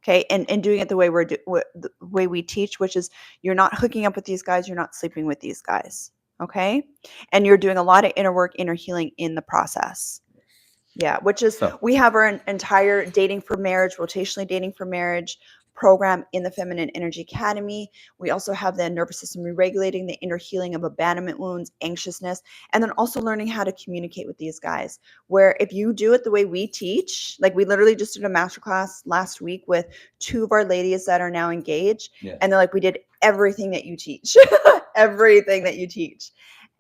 Okay. And doing it the way the way we teach, which is you're not hooking up with these guys. You're not sleeping with these guys. Okay. And you're doing a lot of inner work, inner healing in the process. Yeah. Which is, we have our entire dating for marriage, rotationally dating for marriage program in the Feminine Energy Academy. We also have the nervous system re-regulating, the inner healing of abandonment wounds, anxiousness, and then also learning how to communicate with these guys, where if you do it the way we teach, like we literally just did a masterclass last week with 2 of our ladies that are now engaged. Yes. And they're like, we did everything that you teach, everything that you teach.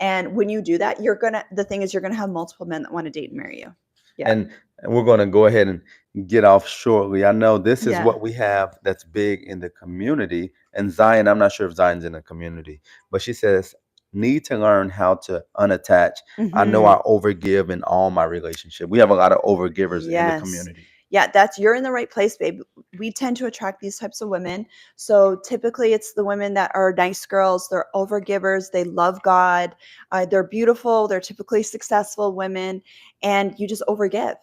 And when you do that, the thing is you're going to have multiple men that want to date and marry you. Yeah. And we're going to go ahead and get off shortly. I know this is what we have that's big in the community. And Zion, I'm not sure if Zion's in the community, but she says, need to learn how to unattach. I know I overgive in all my relationship. We have a lot of overgivers in the community. Yeah, you're in the right place, babe. We tend to attract these types of women. So typically it's the women that are nice girls. They're overgivers. They love God. They're beautiful. They're typically successful women, and you just overgive.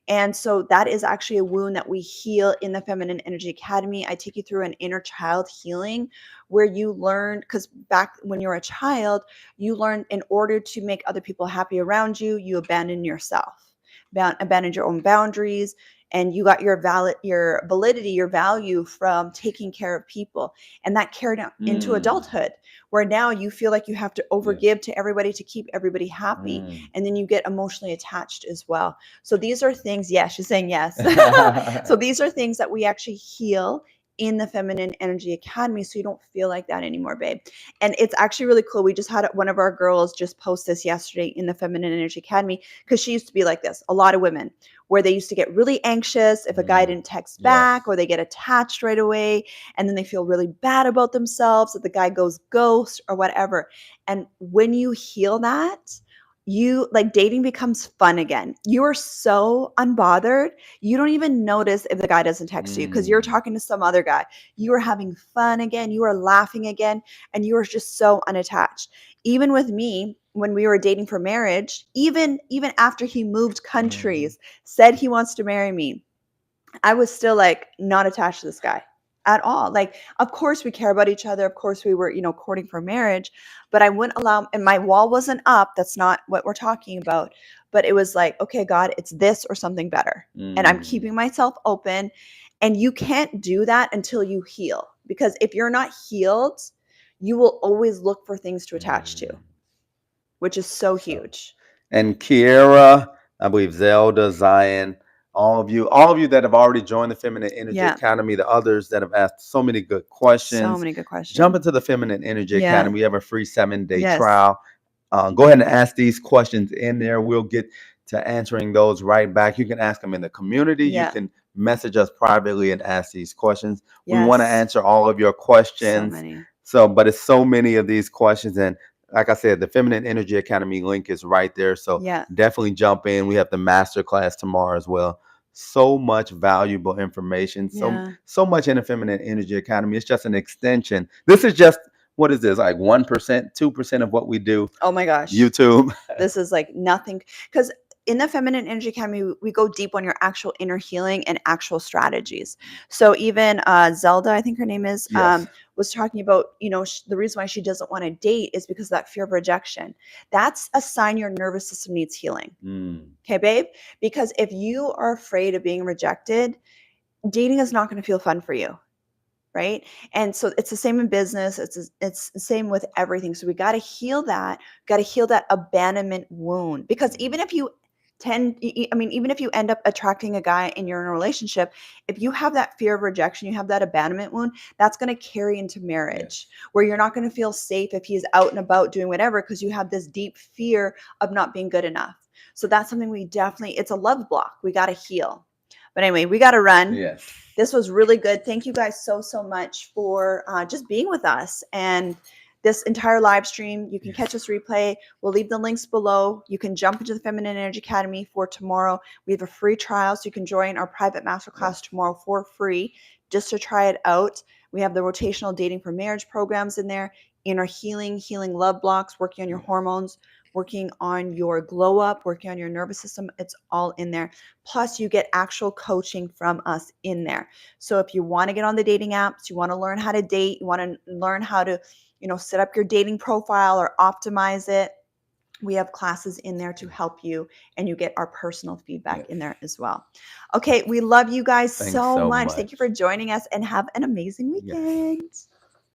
And so that is actually a wound that we heal in the Feminine Energy Academy. I take you through an inner child healing where you learn, because back when you're a child, you learn in order to make other people happy around you, you abandon yourself, abandon your own boundaries. And you got your validity, your value from taking care of people. And that carried out into adulthood, where now you feel like you have to overgive to everybody to keep everybody happy. And then you get emotionally attached as well. So these are things, she's saying yes. So these are things that we actually heal in the Feminine Energy Academy, so you don't feel like that anymore, babe. And it's actually really cool. We just had one of our girls just post this yesterday in the Feminine Energy Academy, because she used to be like this. A lot of women, where they used to get really anxious if a guy didn't text back, or they get attached right away, and then they feel really bad about themselves if the guy goes ghost or whatever. And when you heal that, dating becomes fun again. You are so unbothered. You don't even notice if the guy doesn't text you because you're talking to some other guy. You are having fun again. You are laughing again. And you are just so unattached. Even with me, when we were dating for marriage, even after he moved countries, said he wants to marry me, I was still like not attached to this guy at all. Like, of course we care about each other. Of course we were, courting for marriage, but I wouldn't allow, and my wall wasn't up. That's not what we're talking about. But it was like, okay, God, it's this or something better. And I'm keeping myself open. And you can't do that until you heal. Because if you're not healed, you will always look for things to attach to, which is so huge. And Kiera, I believe Zelda, Zion, all of you that have already joined the Feminine Energy Academy, the others that have asked so many good questions. Jump into the Feminine Energy Academy. We have a free 7-day trial. Go ahead and ask these questions in there. We'll get to answering those right back. You can ask them in the community. You can message us privately and ask these questions. We want to answer all of your questions. But it's so many of these questions. And like I said, the Feminine Energy Academy link is right there. So definitely jump in. We have the masterclass tomorrow as well. So much valuable information. So much in the Feminine Energy Academy. It's just an extension. This is just what is this, like 1%, 2% of what we do? Oh my gosh. YouTube. This is like nothing. Because in the Feminine Energy Academy, we go deep on your actual inner healing and actual strategies. So even Zelda, I think her name is, Yes. was talking about, the reason why she doesn't want to date is because of that fear of rejection. That's a sign your nervous system needs healing. Okay, babe? Because if you are afraid of being rejected, dating is not going to feel fun for you. Right. And so it's the same in business. It's the same with everything. So we got to heal that, abandonment wound, because even if you even if you end up attracting a guy and you're in a relationship, if you have that fear of rejection, you have that abandonment wound, that's going to carry into marriage where you're not going to feel safe if he's out and about doing whatever, because you have this deep fear of not being good enough. So that's something it's a love block. We got to heal. But anyway, we got to run. Yes. This was really good. Thank you guys so much for just being with us. And this entire live stream, you can catch this replay. We'll leave the links below. You can jump into the Feminine Energy Academy for tomorrow. We have a free trial, so you can join our private masterclass tomorrow for free just to try it out. We have the Rotational Dating for Marriage programs in there, inner healing love blocks, working on your hormones, working on your glow up, working on your nervous system. It's all in there. Plus, you get actual coaching from us in there. So if you want to get on the dating apps, you want to learn how to date, you want to learn how to, set up your dating profile or optimize it, we have classes in there to help you, and you get our personal feedback in there as well. Okay, we love you guys so much. Thank you for joining us, and have an amazing weekend.